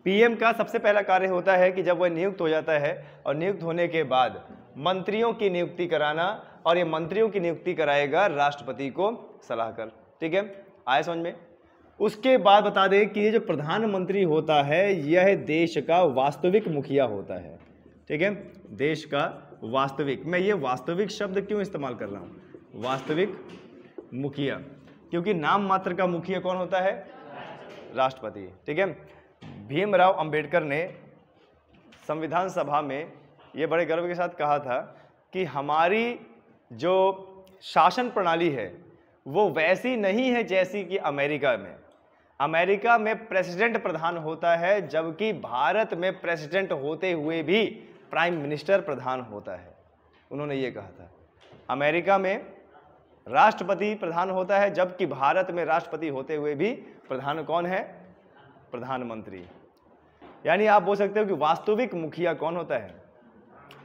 [SPEAKER 1] पीएम का सबसे पहला कार्य होता है कि जब वह नियुक्त हो जाता है और नियुक्त होने के बाद मंत्रियों की नियुक्ति कराना, और ये मंत्रियों की नियुक्ति कराएगा राष्ट्रपति को सलाह कर, ठीक है। आए समझ में? उसके बाद बता दें कि ये जो प्रधानमंत्री होता है यह देश का वास्तविक मुखिया होता है, ठीक है, देश का वास्तविक। मैं ये वास्तविक शब्द क्यों इस्तेमाल कर रहा हूँ? वास्तविक मुखिया, क्योंकि नाम मात्र का मुखिया कौन होता है? राष्ट्रपति, ठीक है। भीमराव अंबेडकर ने संविधान सभा में ये बड़े गर्व के साथ कहा था कि हमारी जो शासन प्रणाली है वो वैसी नहीं है जैसी कि अमेरिका में। अमेरिका में प्रेसिडेंट प्रधान होता है, जबकि भारत में प्रेसिडेंट होते हुए भी प्राइम मिनिस्टर प्रधान होता है। उन्होंने ये कहा था, अमेरिका में राष्ट्रपति प्रधान होता है, जबकि भारत में राष्ट्रपति होते हुए भी प्रधान कौन है? प्रधानमंत्री। यानी आप बोल सकते हो कि वास्तविक मुखिया कौन होता है?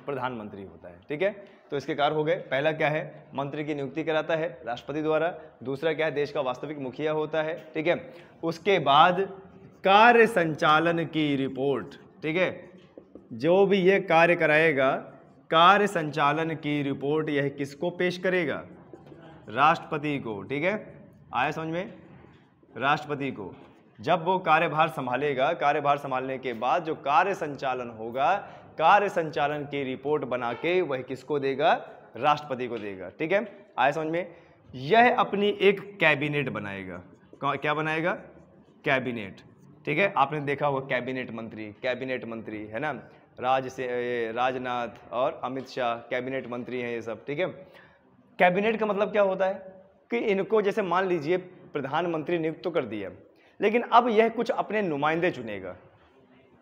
[SPEAKER 1] प्रधानमंत्री होता है, ठीक है। तो इसके कार्य हो गए। पहला क्या है? मंत्री की नियुक्ति कराता है राष्ट्रपति द्वारा। दूसरा क्या है? देश का वास्तविक मुखिया होता है, ठीक है। उसके बाद कार्य संचालन की रिपोर्ट, ठीक है, जो भी ये कार्य कराएगा, कार्य संचालन की रिपोर्ट यह किसको पेश करेगा? राष्ट्रपति को, ठीक है। आया समझ में? राष्ट्रपति को। जब वो कार्यभार संभालेगा, कार्यभार संभालने के बाद जो कार्य संचालन होगा, कार्य संचालन की रिपोर्ट बना के वह किसको देगा? राष्ट्रपति को देगा, ठीक है। आया समझ में? यह अपनी एक कैबिनेट बनाएगा। क्या बनाएगा? कैबिनेट, ठीक है। आपने देखा होगा कैबिनेट मंत्री है ना, राजनाथ और अमित शाह कैबिनेट मंत्री हैं ये सब, ठीक है। कैबिनेट का मतलब क्या होता है कि इनको, जैसे मान लीजिए प्रधानमंत्री नियुक्त तो कर दिया, लेकिन अब यह कुछ अपने नुमाइंदे चुनेगा,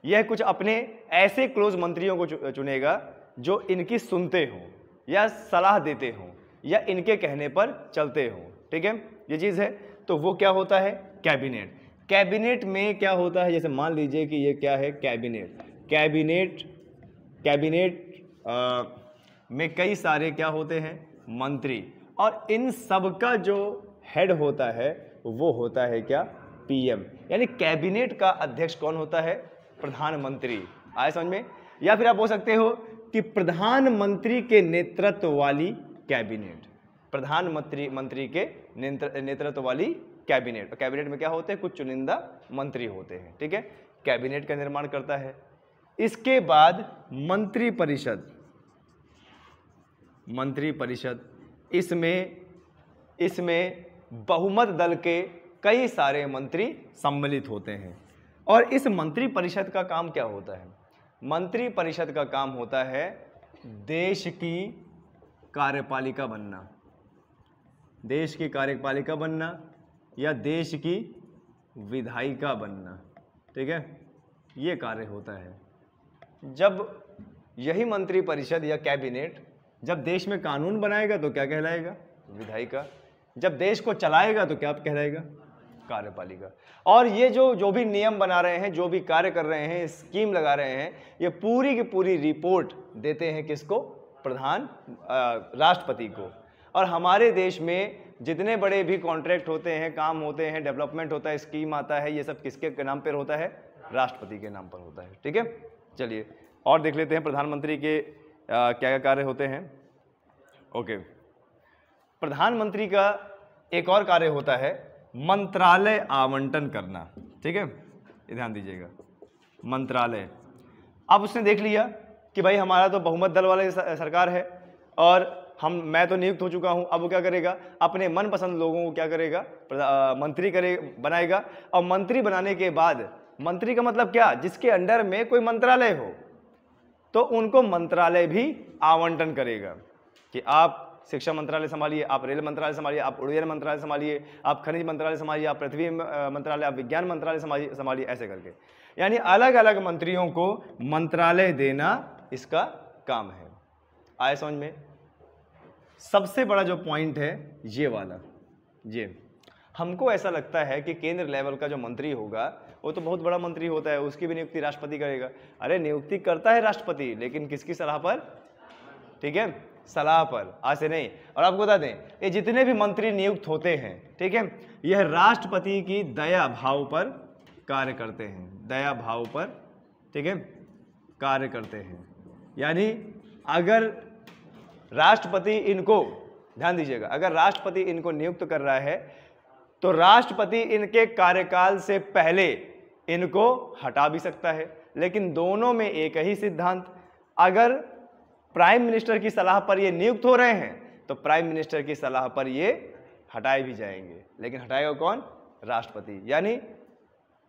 [SPEAKER 1] यह कुछ अपने ऐसे क्लोज मंत्रियों को चुनेगा जो इनकी सुनते हों या सलाह देते हों या इनके कहने पर चलते हों, ठीक है। ये चीज़ है, तो वो क्या होता है? कैबिनेट। कैबिनेट में क्या होता है? जैसे मान लीजिए कि ये क्या है? कैबिनेट में कई सारे क्या होते हैं? मंत्री, और इन सब का जो हेड होता है वो होता है क्या? पीएम। यानी कैबिनेट का अध्यक्ष कौन होता है? प्रधानमंत्री। आए समझ में? या फिर आप बोल सकते हो कि प्रधानमंत्री के नेतृत्व वाली कैबिनेट, प्रधानमंत्री के नेतृत्व वाली कैबिनेट। कैबिनेट में क्या होते हैं? कुछ चुनिंदा मंत्री होते हैं, ठीक है। कैबिनेट का निर्माण करता है। इसके बाद मंत्रिपरिषद, इसमें बहुमत दल के कई सारे मंत्री सम्मिलित होते हैं। और इस मंत्रिपरिषद का काम क्या होता है? मंत्रिपरिषद का काम होता है देश की कार्यपालिका बनना, देश की कार्यपालिका बनना या देश की विधायिका बनना, ठीक है, ये कार्य होता है। जब यही मंत्रिपरिषद या कैबिनेट जब देश में कानून बनाएगा तो क्या कहलाएगा? विधायिका। जब देश को चलाएगा तो क्या कहलाएगा? कार्यपालिका। और ये जो भी नियम बना रहे हैं, जो भी कार्य कर रहे हैं, स्कीम लगा रहे हैं, ये पूरी की पूरी रिपोर्ट देते हैं किसको? राष्ट्रपति को। और हमारे देश में जितने बड़े भी कॉन्ट्रैक्ट होते हैं, काम होते हैं, डेवलपमेंट होता है, स्कीम आता है, ये सब किसके नाम पर होता है? राष्ट्रपति के नाम पर होता है, ठीक है। चलिए और देख लेते हैं प्रधानमंत्री के क्या क्या कार्य होते हैं। ओके, प्रधानमंत्री का एक और कार्य होता है मंत्रालय आवंटन करना, ठीक है, ध्यान दीजिएगा। मंत्रालय, अब उसने देख लिया कि भाई हमारा तो बहुमत दल वाली सरकार है और मैं तो नियुक्त हो चुका हूं। अब वो क्या करेगा? अपने मनपसंद लोगों को क्या करेगा? मंत्री बनाएगा। और मंत्री बनाने के बाद, मंत्री का मतलब क्या? जिसके अंडर में कोई मंत्रालय हो, तो उनको मंत्रालय भी आवंटन करेगा कि आप शिक्षा मंत्रालय संभालिए, आप रेल मंत्रालय संभालिए, आप उड्डयन मंत्रालय संभालिए, आप खनिज मंत्रालय संभालिए, आप पृथ्वी मंत्रालय, आप विज्ञान मंत्रालय संभालिए, ऐसे करके। यानी अलग अलग मंत्रियों को मंत्रालय देना इसका काम है। आए समझ में? सबसे बड़ा जो पॉइंट है ये वाला, ये हमको ऐसा लगता है कि केंद्र लेवल का जो मंत्री होगा वो तो बहुत बड़ा मंत्री होता है, उसकी भी नियुक्ति राष्ट्रपति करेगा। अरे नियुक्ति करता है राष्ट्रपति, लेकिन किसकी सलाह पर? ठीक है, सलाह पर, आज से नहीं। और आपको बता दें, ये जितने भी मंत्री नियुक्त होते हैं, ठीक है, यह राष्ट्रपति की दया भाव पर कार्य करते हैं, दया भाव पर, ठीक है, कार्य करते हैं। यानी अगर राष्ट्रपति इनको, ध्यान दीजिएगा, अगर राष्ट्रपति इनको नियुक्त कर रहा है तो राष्ट्रपति इनके कार्यकाल से पहले इनको हटा भी सकता है। लेकिन दोनों में एक ही सिद्धांत, अगर प्राइम मिनिस्टर की सलाह पर ये नियुक्त हो रहे हैं तो प्राइम मिनिस्टर की सलाह पर ये हटाए भी जाएंगे। लेकिन हटाएगा कौन? राष्ट्रपति। यानी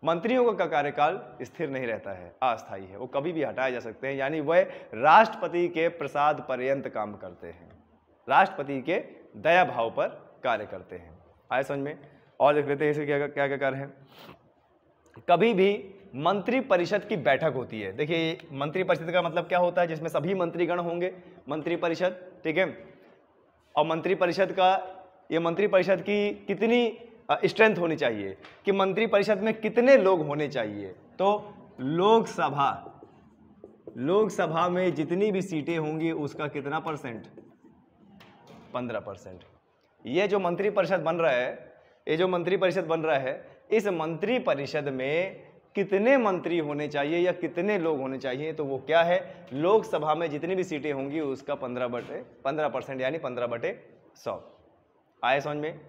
[SPEAKER 1] मंत्रियों का कार्यकाल स्थिर नहीं रहता है, अस्थायी है, वो कभी भी हटाए जा सकते हैं। यानी वह राष्ट्रपति के प्रसाद पर्यंत काम करते हैं, राष्ट्रपति के दया भाव पर कार्य करते हैं। आए समझ में? और देख लेते हैं इसे क्या क्या कार्य है। कभी भी मंत्रिपरिषद की बैठक होती है। देखिए मंत्रिपरिषद का मतलब क्या होता है? जिसमें सभी मंत्रीगण होंगे, मंत्रिपरिषद, ठीक है। और मंत्रिपरिषद का, ये मंत्रिपरिषद की कितनी स्ट्रेंथ होनी चाहिए, कि मंत्रिपरिषद में कितने लोग होने चाहिए? तो लोकसभा में जितनी भी सीटें होंगी उसका कितना परसेंट? 15%। ये जो मंत्रिपरिषद बन रहा है, ये जो मंत्रिपरिषद बन रहा है, इस मंत्रिपरिषद में कितने मंत्री होने चाहिए या कितने लोग होने चाहिए? तो वो क्या है? लोकसभा में जितनी भी सीटें होंगी उसका 15% यानी 15/100। आए समझ में?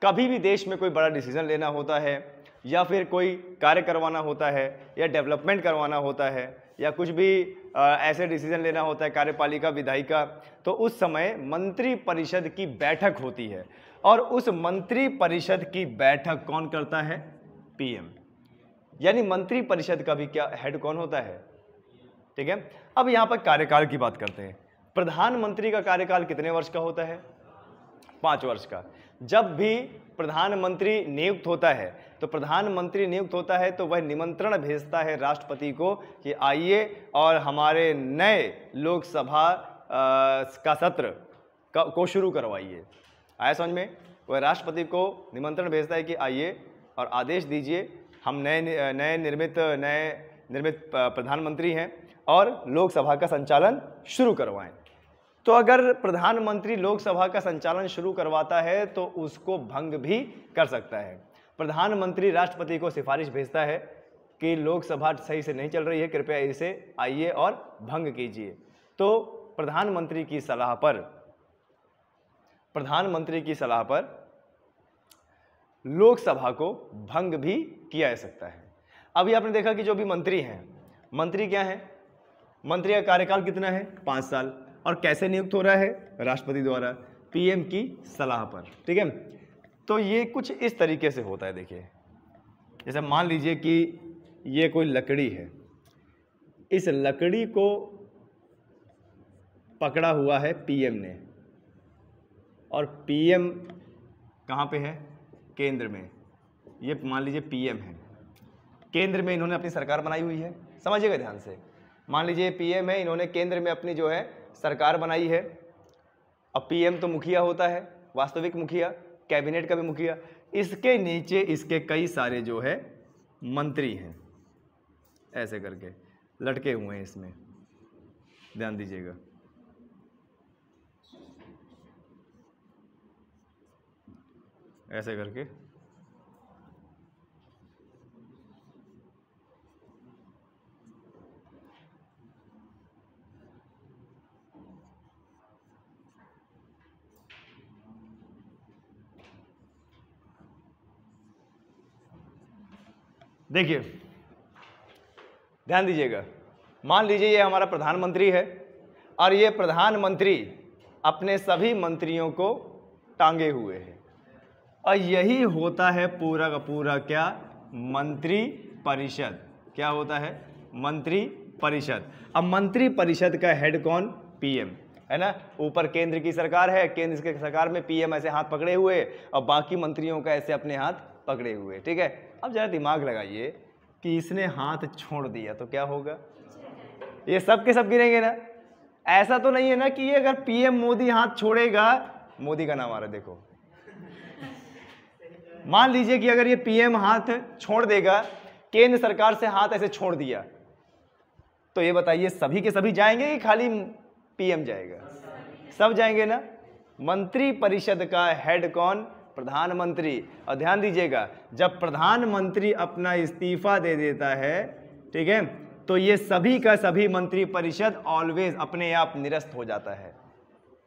[SPEAKER 1] कभी भी देश में कोई बड़ा डिसीजन लेना होता है या फिर कोई कार्य करवाना होता है या डेवलपमेंट करवाना होता है या कुछ भी ऐसे डिसीजन लेना होता है, कार्यपालिका, विधायिका, तो उस समय मंत्रिपरिषद की बैठक होती है। और उस मंत्रिपरिषद की बैठक कौन करता है? पीएम। यानी मंत्रिपरिषद का भी क्या हेड कौन होता है? ठीक है। अब यहां पर कार्यकाल की बात करते हैं। प्रधानमंत्री का कार्यकाल कितने वर्ष का होता है? 5 वर्ष का। जब भी प्रधानमंत्री नियुक्त होता है तो प्रधानमंत्री नियुक्त होता है तो वह निमंत्रण भेजता है राष्ट्रपति को कि आइए और हमारे नए लोकसभा का सत्र को शुरू करवाइए। आया समझ में? वह राष्ट्रपति को निमंत्रण भेजता है कि आइए और आदेश दीजिए, हम नए निर्मित प्रधानमंत्री हैं और लोकसभा का संचालन शुरू करवाएं। तो अगर प्रधानमंत्री लोकसभा का संचालन शुरू करवाता है तो उसको भंग भी कर सकता है। प्रधानमंत्री राष्ट्रपति को सिफारिश भेजता है कि लोकसभा सही से नहीं चल रही है, कृपया इसे आइए और भंग कीजिए। तो प्रधानमंत्री की सलाह पर लोकसभा को भंग भी किया जा सकता है। अभी आपने देखा कि जो भी मंत्री हैं, मंत्री क्या है, मंत्री का कार्यकाल कितना है, 5 साल, और कैसे नियुक्त हो रहा है, राष्ट्रपति द्वारा पीएम की सलाह पर। ठीक है, तो ये कुछ इस तरीके से होता है। देखिए, जैसे मान लीजिए कि ये कोई लकड़ी है, इस लकड़ी को पकड़ा हुआ है पीएम ने, और पीएम कहाँ पे है, केंद्र में। ये मान लीजिए पीएम है, केंद्र में इन्होंने अपनी सरकार बनाई हुई है। समझिएगा ध्यान से, मान लीजिए पीएम है, इन्होंने केंद्र में अपनी जो है सरकार बनाई है। अब पीएम तो मुखिया होता है, वास्तविक मुखिया, कैबिनेट का भी मुखिया। इसके नीचे इसके कई सारे जो है मंत्री हैं, ऐसे करके लटके हुए हैं इसमें, ध्यान दीजिएगा। ऐसे करके देखिए, ध्यान दीजिएगा। मान लीजिए ये हमारा प्रधानमंत्री है, और ये प्रधानमंत्री अपने सभी मंत्रियों को टांगे हुए हैं, और यही होता है पूरा का पूरा क्या, मंत्री परिषद। क्या होता है, मंत्री परिषद। अब मंत्री परिषद का हेड कौन, पीएम, है ना। ऊपर केंद्र की सरकार है, केंद्र की सरकार में पीएम ऐसे हाथ पकड़े हुए, और बाकी मंत्रियों का ऐसे अपने हाथ पकड़े हुए। ठीक है, अब जरा दिमाग लगाइए कि इसने हाथ छोड़ दिया तो क्या होगा, ये सब के सब गिरेंगे ना। ऐसा तो नहीं है ना कि ये अगर पीएम मोदी हाथ छोड़ेगा, मोदी का नाम आ रहा है देखो, मान लीजिए कि अगर ये पीएम हाथ छोड़ देगा, केंद्र सरकार से हाथ ऐसे छोड़ दिया, तो ये बताइए सभी के सभी जाएंगे कि खाली पीएम जाएगा, सब जाएंगे ना। मंत्री परिषद का हेड कौन, प्रधानमंत्री। और ध्यान दीजिएगा, जब प्रधानमंत्री अपना इस्तीफा दे देता है, ठीक है, तो ये सभी का सभी मंत्री परिषद ऑलवेज अपने आप निरस्त हो जाता है,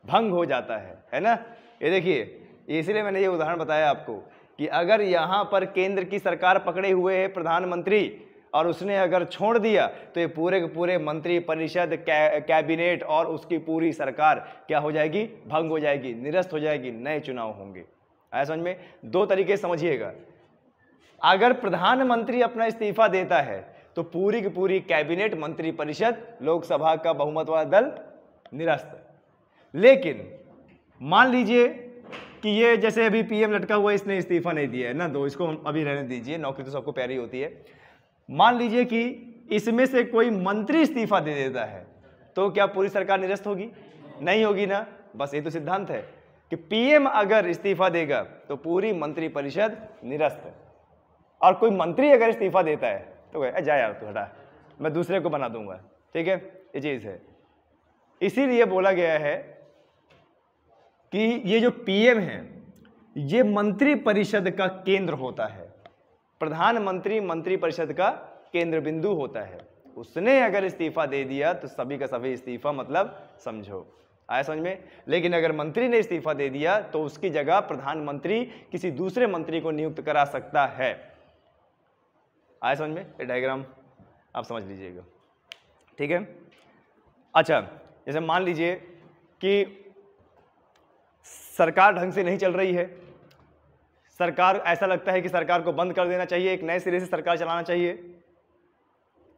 [SPEAKER 1] भंग हो जाता है ना। ये देखिए, इसलिए मैंने ये उदाहरण बताया आपको कि अगर यहाँ पर केंद्र की सरकार पकड़े हुए है प्रधानमंत्री, और उसने अगर छोड़ दिया, तो ये पूरे के पूरे मंत्री परिषद, कैबिनेट और उसकी पूरी सरकार क्या हो जाएगी, भंग हो जाएगी, निरस्त हो जाएगी, नए चुनाव होंगे। आया समझ में। दो तरीके समझिएगा, अगर प्रधानमंत्री अपना इस्तीफा देता है तो पूरी की पूरी कैबिनेट, मंत्री परिषद, लोकसभा का बहुमत वाला दल निरस्त। लेकिन मान लीजिए कि ये जैसे अभी पीएम लटका हुआ, इसने इस्तीफा नहीं दिया है ना, तो इसको अभी रहने दीजिए, नौकरी तो सबको प्यारी होती है। मान लीजिए कि इसमें से कोई मंत्री इस्तीफा दे देता है, तो क्या पूरी सरकार निरस्त होगी, नहीं होगी ना। बस ये तो सिद्धांत है कि पीएम अगर इस्तीफा देगा तो पूरी मंत्री परिषद निरस्त, और कोई मंत्री अगर इस्तीफा देता है तो जा यार तू हटा, मैं दूसरे को बना दूंगा। ठीक है, ये चीज है। इसीलिए बोला गया है कि ये जो पीएम है, ये मंत्री परिषद का केंद्र होता है, प्रधानमंत्री मंत्री परिषद का केंद्र बिंदु होता है। उसने अगर इस्तीफा दे दिया तो सभी का सभी इस्तीफा, मतलब समझो, आया समझ में। लेकिन अगर मंत्री ने इस्तीफा दे दिया तो उसकी जगह प्रधानमंत्री किसी दूसरे मंत्री को नियुक्त करा सकता है। आया समझ में। ये डायग्राम आप समझ लीजिएगा, ठीक है। अच्छा, जैसे मान लीजिए कि सरकार ढंग से नहीं चल रही है, सरकार, ऐसा लगता है कि सरकार को बंद कर देना चाहिए, एक नए सिरे से सरकार चलाना चाहिए,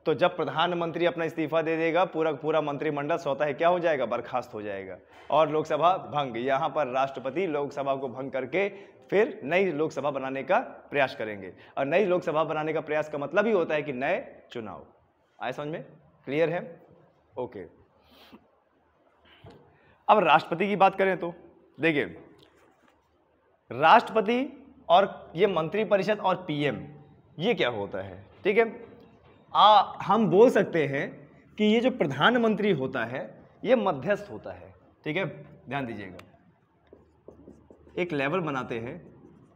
[SPEAKER 1] तो जब प्रधानमंत्री अपना इस्तीफा दे देगा, पूरा पूरा मंत्रिमंडल स्वतः क्या हो जाएगा, बर्खास्त हो जाएगा, और लोकसभा भंग। यहाँ पर राष्ट्रपति लोकसभा को भंग करके फिर नई लोकसभा बनाने का प्रयास करेंगे, और नई लोकसभा बनाने का प्रयास का मतलब ही होता है कि नए चुनाव। आए समझ में, क्लियर है, ओके। अब राष्ट्रपति की बात करें तो देखिए, राष्ट्रपति और ये मंत्री परिषद और पीएम, ये क्या होता है, ठीक है। हम बोल सकते हैं कि ये जो प्रधानमंत्री होता है ये मध्यस्थ होता है, ठीक है। ध्यान दीजिएगा, एक लेवल बनाते हैं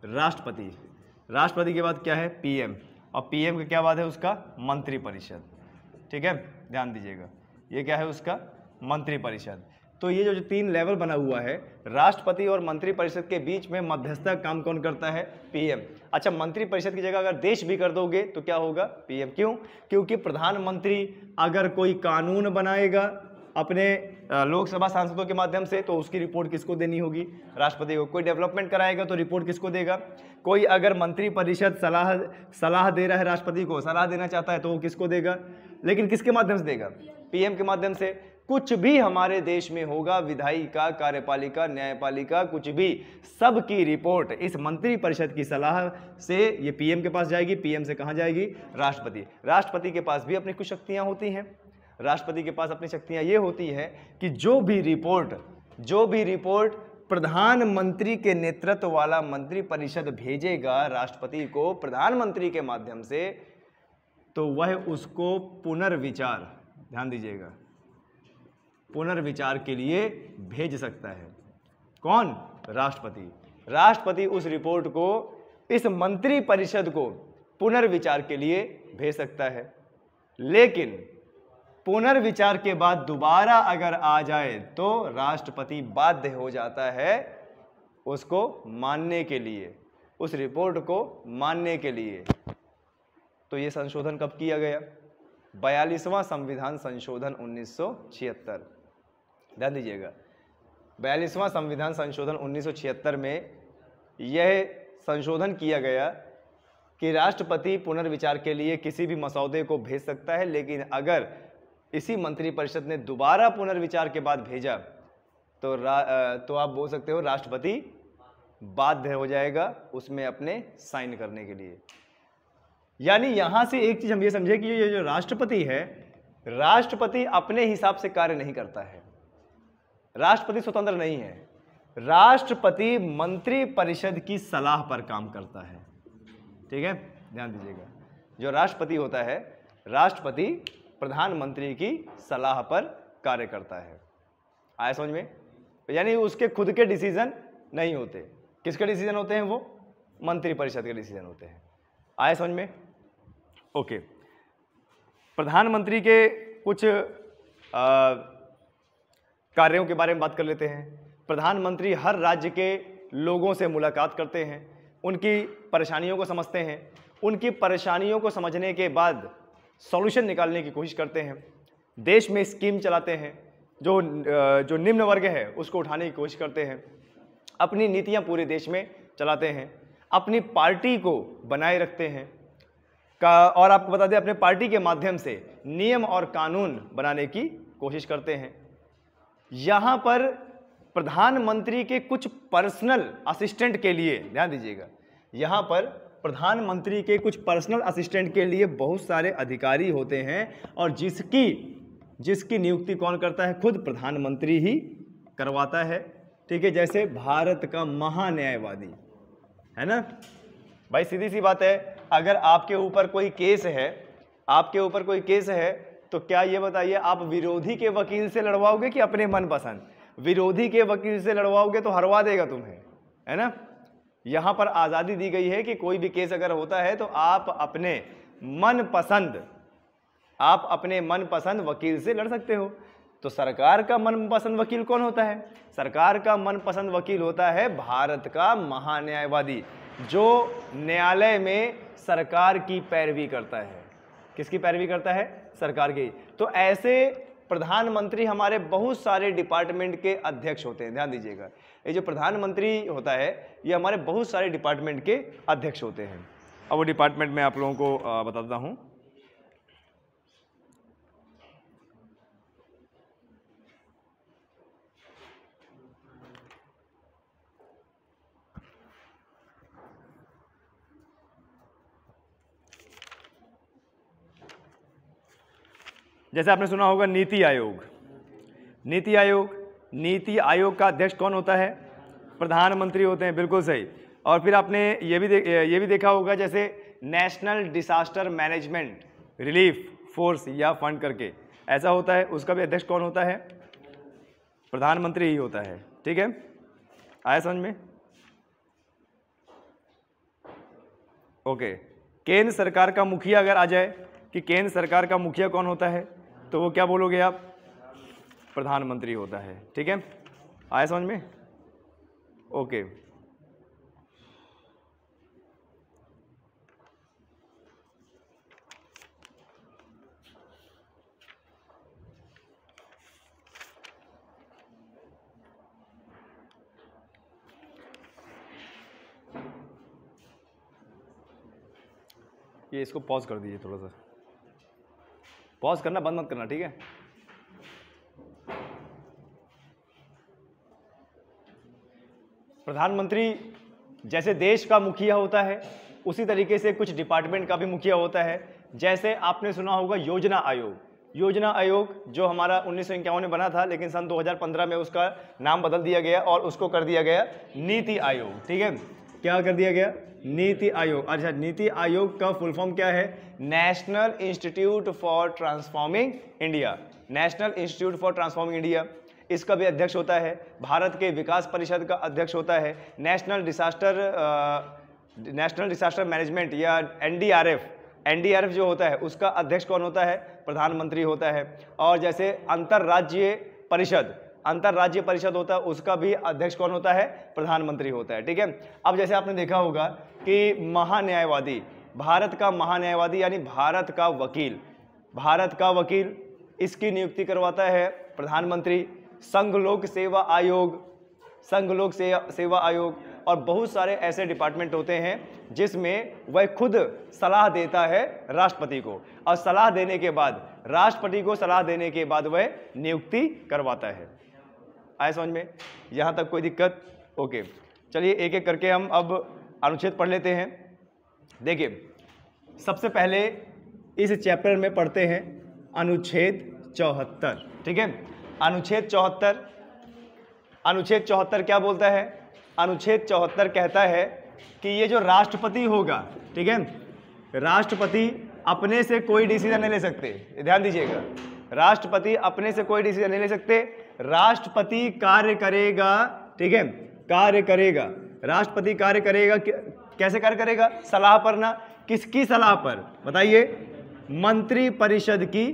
[SPEAKER 1] राष्ट्रपति, राष्ट्रपति के बाद क्या है, पीएम, और पीएम के क्या बाद है उसका मंत्री परिषद, ठीक है। ध्यान दीजिएगा, ये क्या है उसका मंत्रिपरिषद। तो ये जो 3 लेवल बना हुआ है, राष्ट्रपति और मंत्रिपरिषद के बीच में मध्यस्थता काम कौन करता है? पीएम। अच्छा, मंत्रिपरिषद की जगह अगर देश भी कर दोगे तो क्या होगा? पीएम। क्यों? क्योंकि प्रधानमंत्री अगर कोई कानून बनाएगा अपने लोकसभा सांसदों के माध्यम से तो उसकी रिपोर्ट किसको देनी होगी? राष्ट्रपति को। कोई डेवलपमेंट कराएगा तो रिपोर्ट किसको देगा? कोई अगर मंत्रिपरिषद सलाह दे रहा है राष्ट्रपति को, सलाह देना चाहता है तो वो किसको देगा? लेकिन किसके माध्यम से देगा? पीएम के माध्यम से। कुछ भी हमारे देश में होगा, विधायिका, कार्यपालिका, न्यायपालिका, कुछ भी, सबकी रिपोर्ट इस मंत्रिपरिषद की सलाह से ये पीएम के पास जाएगी। पीएम से कहां जाएगी? राष्ट्रपति। राष्ट्रपति के पास भी अपनी कुछ शक्तियां होती हैं। राष्ट्रपति के पास अपनी शक्तियां ये होती है कि जो भी रिपोर्ट प्रधानमंत्री के नेतृत्व वाला मंत्रिपरिषद भेजेगा राष्ट्रपति को प्रधानमंत्री के माध्यम से, तो वह उसको पुनर्विचार, ध्यान दीजिएगा, पुनर्विचार के लिए भेज सकता है। कौन? राष्ट्रपति। राष्ट्रपति उस रिपोर्ट को इस मंत्रिपरिषद को पुनर्विचार के लिए भेज सकता है। लेकिन पुनर्विचार के बाद दोबारा अगर आ जाए तो राष्ट्रपति बाध्य हो जाता है उसको मानने के लिए, उस रिपोर्ट को मानने के लिए। तो ये संशोधन कब किया गया? 42वां संविधान संशोधन 1976। ध्यान दीजिएगा, 42वां संविधान संशोधन 1976 में यह संशोधन किया गया कि राष्ट्रपति पुनर्विचार के लिए किसी भी मसौदे को भेज सकता है, लेकिन अगर इसी मंत्रिपरिषद ने दोबारा पुनर्विचार के बाद भेजा तो आप बोल सकते हो राष्ट्रपति बाध्य हो जाएगा उसमें अपने साइन करने के लिए। यानी यहां से एक चीज हम ये समझे कि ये जो राष्ट्रपति है, राष्ट्रपति अपने हिसाब से कार्य नहीं करता है। राष्ट्रपति स्वतंत्र नहीं है। राष्ट्रपति मंत्रिपरिषद की सलाह पर काम करता है। ठीक है, ध्यान दीजिएगा, जो राष्ट्रपति होता है, राष्ट्रपति प्रधानमंत्री की सलाह पर कार्य करता है। आया समझ में? यानी उसके खुद के डिसीजन नहीं होते। किसके डिसीजन होते हैं? वो मंत्रिपरिषद के डिसीजन होते हैं। आया समझ में? ओके। प्रधानमंत्री के कुछ कार्यों के बारे में बात कर लेते हैं। प्रधानमंत्री हर राज्य के लोगों से मुलाकात करते हैं, उनकी परेशानियों को समझते हैं, उनकी परेशानियों को समझने के बाद सॉल्यूशन निकालने की कोशिश करते हैं, देश में स्कीम चलाते हैं, जो निम्न वर्ग है उसको उठाने की कोशिश करते हैं, अपनी नीतियां पूरे देश में चलाते हैं, अपनी पार्टी को बनाए रखते हैं और आपको बता दें अपने पार्टी के माध्यम से नियम और कानून बनाने की कोशिश करते हैं। यहाँ पर प्रधानमंत्री के कुछ पर्सनल असिस्टेंट के लिए, ध्यान दीजिएगा, यहाँ पर प्रधानमंत्री के कुछ पर्सनल असिस्टेंट के लिए बहुत सारे अधिकारी होते हैं और जिसकी नियुक्ति कौन करता है? खुद प्रधानमंत्री ही करवाता है। ठीक है, जैसे भारत का महान्यायवादी है ना भाई, सीधी सी बात है। अगर आपके ऊपर कोई केस है, तो क्या ये बताइए आप विरोधी के वकील से लड़वाओगे कि अपने मनपसंद? विरोधी के वकील से लड़वाओगे तो हरवा देगा तुम्हें, है ना। यहां पर आजादी दी गई है कि कोई भी केस अगर होता है तो आप अपने मनपसंद वकील से लड़ सकते हो। तो सरकार का मनपसंद वकील कौन होता है? सरकार का मनपसंद वकील होता है भारत का महान्यायवादी, जो न्यायालय में सरकार की पैरवी करता है। किसकी पैरवी करता है? सरकार की। तो ऐसे प्रधानमंत्री हमारे बहुत सारे डिपार्टमेंट के अध्यक्ष होते हैं। ध्यान दीजिएगा, ये जो प्रधानमंत्री होता है ये हमारे बहुत सारे डिपार्टमेंट के अध्यक्ष होते हैं। अब वो डिपार्टमेंट मैं आप लोगों को बताता हूँ। जैसे आपने सुना होगा नीति आयोग। नीति आयोग का अध्यक्ष कौन होता है? प्रधानमंत्री होते हैं, बिल्कुल सही। और फिर आपने ये भी देखा होगा जैसे national disaster management relief force या फंड करके ऐसा होता है, उसका भी अध्यक्ष कौन होता है? प्रधानमंत्री ही होता है। ठीक है, आया समझ में? ओके। केंद्र सरकार का मुखिया अगर आ जाए कि केंद्र सरकार का मुखिया कौन होता है, तो वो क्या बोलोगे आप? प्रधानमंत्री होता है। ठीक है, आया समझ में? ओके। ये इसको पॉज कर दीजिए, थोड़ा सा पॉज करना, बंद मत करना, ठीक है? प्रधानमंत्री जैसे देश का मुखिया होता है, उसी तरीके से कुछ डिपार्टमेंट का भी मुखिया होता है। जैसे आपने सुना होगा योजना आयोग, योजना आयोग जो हमारा 1951 में बना था, लेकिन सन 2015 में उसका नाम बदल दिया गया और उसको कर दिया गया नीति आयोग। ठीक है, क्या कर दिया गया? नीति आयोग। अच्छा, नीति आयोग का फुल फॉर्म क्या है? National institute for transforming India. National institute for transforming India, इसका भी अध्यक्ष होता है। भारत के विकास परिषद का अध्यक्ष होता है। नेशनल डिसास्टर मैनेजमेंट या एनडीआरएफ जो होता है, उसका अध्यक्ष कौन होता है? प्रधानमंत्री होता है। और जैसे अंतर्राज्यीय परिषद होता है, उसका भी अध्यक्ष कौन होता है? प्रधानमंत्री होता है। ठीक है, अब जैसे आपने देखा होगा कि महान्यायवादी, भारत का महान्यायवादी यानी भारत का वकील, इसकी नियुक्ति करवाता है प्रधानमंत्री। संघ लोक सेवा आयोग और बहुत सारे ऐसे डिपार्टमेंट होते हैं जिसमें वह खुद सलाह देता है राष्ट्रपति को, और सलाह देने के बाद राष्ट्रपति को सलाह देने के बाद वह नियुक्ति करवाता है। आया समझ में? यहां तक कोई दिक्कत? ओके, चलिए एक एक करके हम अब अनुच्छेद पढ़ लेते हैं। देखिए, सबसे पहले इस चैप्टर में पढ़ते हैं अनुच्छेद 74। ठीक है, अनुच्छेद 74 क्या बोलता है? अनुच्छेद 74 कहता है कि ये जो राष्ट्रपति होगा, ठीक है, राष्ट्रपति अपने से कोई डिसीजन नहीं ले सकते। ध्यान दीजिएगा, राष्ट्रपति अपने से कोई डिसीजन नहीं ले सकते। राष्ट्रपति कार्य करेगा, ठीक है, कार्य करेगा। राष्ट्रपति कार्य करेगा, कैसे कार्य करेगा? सलाह पर ना। किसकी सलाह पर? बताइए। मंत्री परिषद की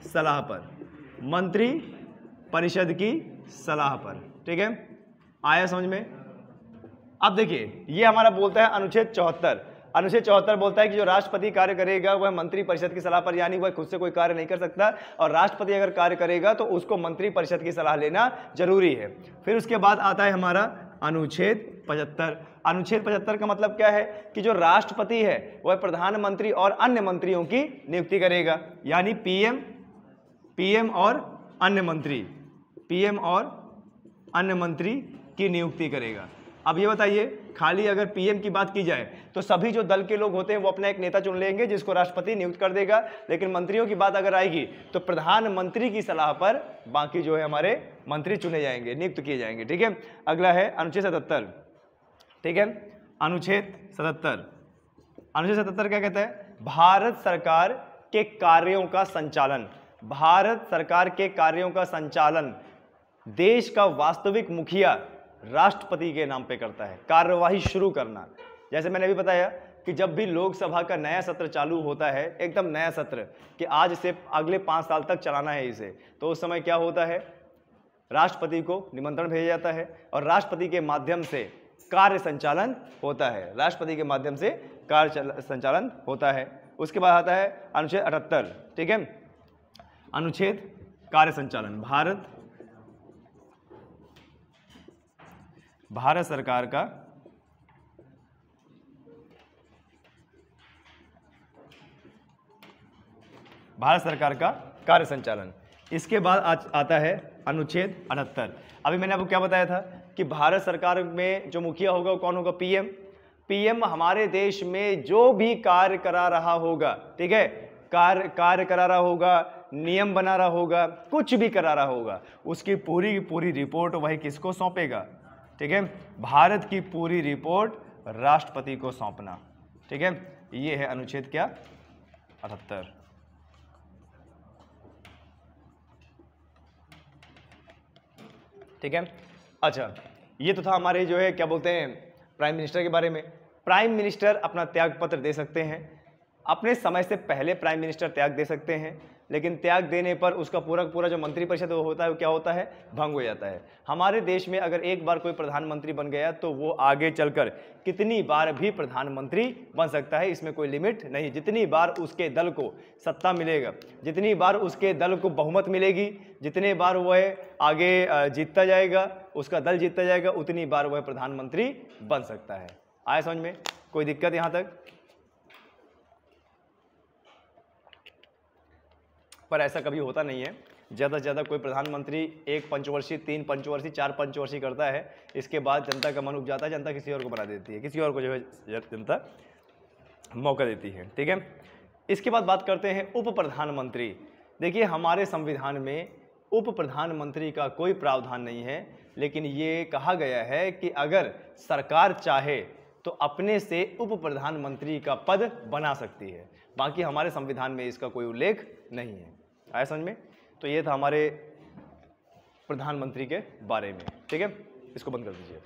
[SPEAKER 1] सलाह पर, मंत्री परिषद की सलाह पर। ठीक है, आया समझ में? अब देखिए, ये हमारा बोलता है अनुच्छेद 74। अनुच्छेद 74 बोलता है कि जो राष्ट्रपति कार्य करेगा वह मंत्री परिषद की सलाह पर, यानी वह खुद से कोई कार्य नहीं कर सकता, और राष्ट्रपति अगर कार्य करेगा तो उसको मंत्री परिषद की सलाह लेना जरूरी है। फिर उसके बाद आता है हमारा अनुच्छेद 75। अनुच्छेद 75 का मतलब क्या है? कि जो राष्ट्रपति है वह प्रधानमंत्री और अन्य मंत्रियों की नियुक्ति करेगा, यानी पीएम और अन्य मंत्री की नियुक्ति करेगा। अब ये बताइए, खाली अगर पीएम की बात की जाए तो सभी जो दल के लोग होते हैं वो अपना एक नेता चुन लेंगे जिसको राष्ट्रपति नियुक्त कर देगा, लेकिन मंत्रियों की बात अगर आएगी तो प्रधानमंत्री की सलाह पर बाकी जो है हमारे मंत्री चुने जाएंगे, नियुक्त किए जाएंगे। ठीक है, अगला है अनुच्छेद 77। ठीक है, अनुच्छेद 77। अनुच्छेद 77 क्या कहता है? भारत सरकार के कार्यों का संचालन। भारत सरकार के कार्यों का संचालन देश का वास्तविक मुखिया राष्ट्रपति के नाम पे करता है। कार्यवाही शुरू करना, जैसे मैंने अभी बताया कि जब भी लोकसभा का नया सत्र चालू होता है, एकदम नया सत्र कि आज से अगले 5 साल तक चलाना है इसे, तो उस समय क्या होता है? राष्ट्रपति को निमंत्रण भेजा जाता है और राष्ट्रपति के माध्यम से कार्य संचालन होता है। राष्ट्रपति के माध्यम से कार्य संचालन होता है। उसके बाद आता है अनुच्छेद 78। ठीक है, अनुच्छेद कार्य संचालन। भारत सरकार का कार्य संचालन। इसके बाद आता है अनुच्छेद 78। अभी मैंने आपको क्या बताया था कि भारत सरकार में जो मुखिया होगा वो कौन होगा? पीएम हमारे देश में जो भी कार्य करा रहा होगा, ठीक है, कार्य करा रहा होगा, नियम बना रहा होगा, कुछ भी करा रहा होगा, उसकी पूरी की पूरी रिपोर्ट वही किसको सौंपेगा? ठीक है, भारत की पूरी रिपोर्ट राष्ट्रपति को सौंपना। ठीक है, ये है अनुच्छेद क्या? 78। ठीक है, अच्छा, ये तो था हमारे जो है क्या बोलते हैं प्राइम मिनिस्टर के बारे में। प्राइम मिनिस्टर अपना त्याग पत्र दे सकते हैं, अपने समय से पहले प्राइम मिनिस्टर त्याग दे सकते हैं, लेकिन त्याग देने पर उसका पूरा जो मंत्रिपरिषद होता है वो क्या होता है, भंग हो जाता है। हमारे देश में अगर एक बार कोई प्रधानमंत्री बन गया तो वो आगे चलकर कितनी बार भी प्रधानमंत्री बन सकता है, इसमें कोई लिमिट नहीं। जितनी बार उसके दल को सत्ता मिलेगा, जितनी बार उसके दल को बहुमत मिलेगी, जितने बार वह आगे जीतता जाएगा, उसका दल जीतता जाएगा, उतनी बार वह प्रधानमंत्री बन सकता है। आया समझ में? कोई दिक्कत यहां तक? पर ऐसा कभी होता नहीं है। ज़्यादा से ज़्यादा कोई प्रधानमंत्री 1 पंचवर्षीय, 3 पंचवर्षीय, 4 पंचवर्षीय करता है, इसके बाद जनता का मन उब जाता है, जनता किसी और को बना देती है, किसी और को जो है जनता मौका देती है। ठीक है, इसके बाद बात करते हैं उप प्रधानमंत्री। देखिए हमारे संविधान में उप प्रधानमंत्री का कोई प्रावधान नहीं है, लेकिन ये कहा गया है कि अगर सरकार चाहे तो अपने से उप प्रधानमंत्री का पद बना सकती है। बाकी हमारे संविधान में इसका कोई उल्लेख नहीं है। आया समझ में? तो ये था हमारे प्रधानमंत्री के बारे में। ठीक है, इसको बंद कर दीजिए।